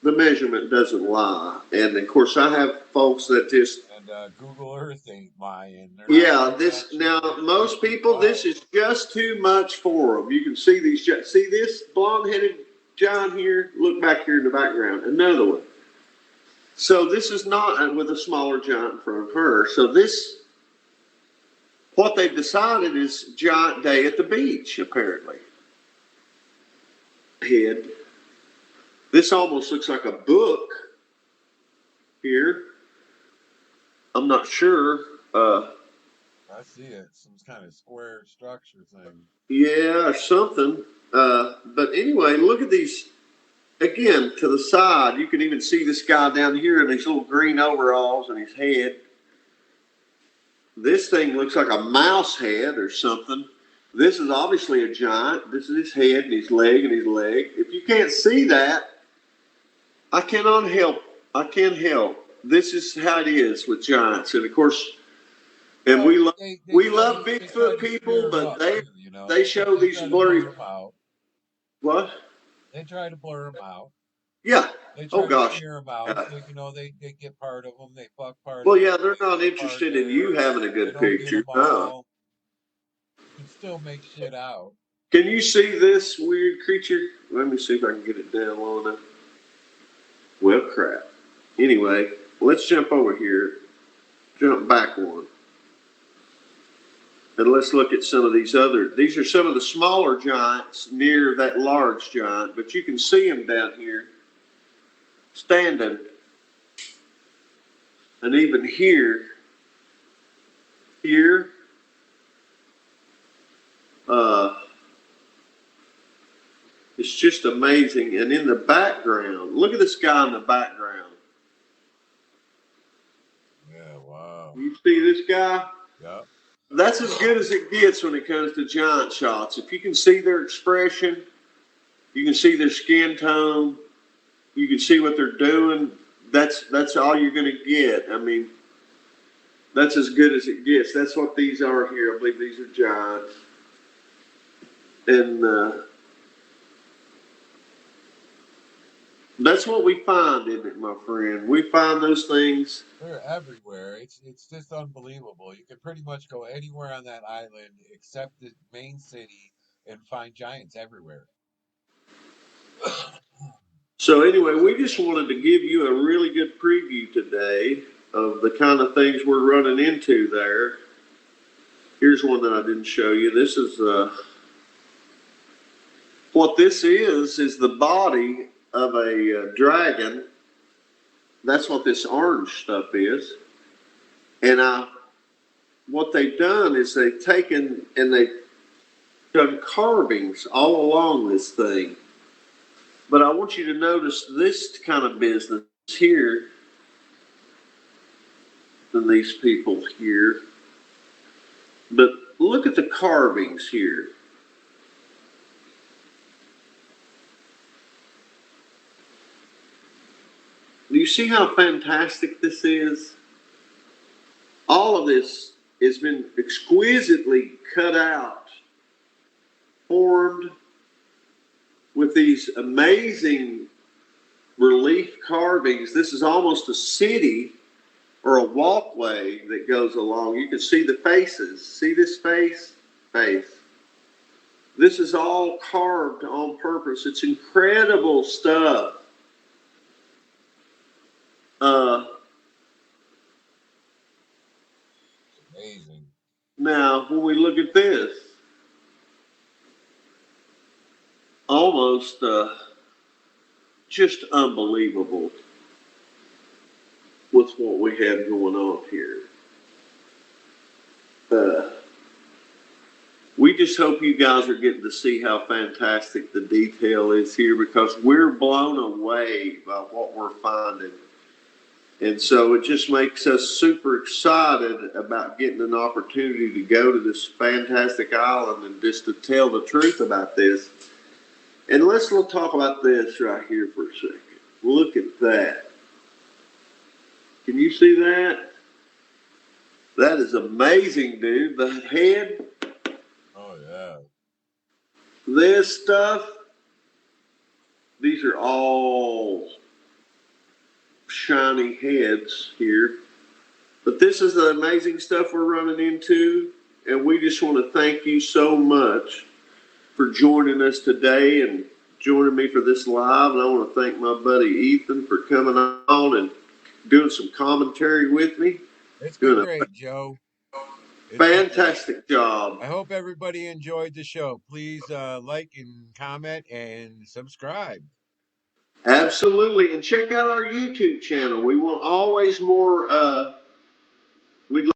the measurement doesn't lie. And of course, I have folks that just And Google Earth ain't lying. They're not yeah. putting This that shit now there to freak most people people this out. is just too much for them. You can see these. See this blonde-headed giant here. Look back here in the background. Another one. So this is not with a smaller giant in front of her. So this what they've decided is giant day at the beach. Apparently, head. This almost looks like a book here. I'm not sure. I see it. Some kind of square structure thing. Yeah, or something. But anyway, look at these again to the side. You can even see this guy down here in these little green overalls and his head. This thing looks like a mouse head or something. This is obviously a giant. This is his head and his leg and his leg. If you can't see that, I cannot help. I can't help. This is how it is with giants, and of course, and Well, we love Bigfoot to scare people, them but up too. You know, they show they these try to blurry blur them out. what? They try to blur them out. Yeah. They Oh try to gosh. scare them out. Uh, So, they get part of them. They fuck part of well, them. yeah, they're They not get part interested in there. you having a They good don't get picture. them No. all. You can still make shit out. Can you see this weird creature? Let me see if I can get it down low enough. Well, crap. Anyway, let's jump over here. Jump back one. And let's look at some of these other. These are some of the smaller giants near that large giant, but you can see them down here standing. And even here, uh, it's just amazing. And in the background, look at this guy in the background. Yeah, wow. You see this guy? Yep. That's as good as it gets when it comes to giant shots. If you can see their expression, you can see their skin tone, you can see what they're doing. That's all you're going to get. I mean, that's as good as it gets. That's what these are here. I believe these are giants, and that's what we find, isn't it, my friend? We find those things. They're everywhere. It's just unbelievable. You can pretty much go anywhere on that island except the main city and find giants everywhere. So anyway, we just wanted to give you a really good preview today of the kind of things we're running into there. Here's one that I didn't show you. This is what this is the body of a dragon. That's what this orange stuff is. And what they've done is they've taken and they've done carvings all along this thing. But I want you to notice this kind of business here than these people here. But look at the carvings here. Do you see how fantastic this is? All of this has been exquisitely cut out, formed with these amazing relief carvings. This is almost a city or a walkway that goes along. You can see the faces. See this face? Face. This is all carved on purpose. It's incredible stuff. Uh, Amazing. Now, when we look at this, almost just unbelievable with what we have going on here. Uh, we just hope you guys are getting to see how fantastic the detail is here because we're blown away by what we're finding. And so it just makes us super excited about getting an opportunity to go to this fantastic island and just to tell the truth about this. And let's talk about this right here for a second. Look at that. Can you see that? That is amazing, dude. The head. Oh yeah. This stuff. These are all shiny heads here. But this is the amazing stuff we're running into. And we just want to thank you so much for joining us today and joining me for this live. And I want to thank my buddy Ethan for coming on and doing some commentary with me. It's been Doing great, Joe. a It's been great. fantastic job. I hope everybody enjoyed the show. Please like and comment and subscribe. Absolutely. And check out our YouTube channel. We want always more. We'd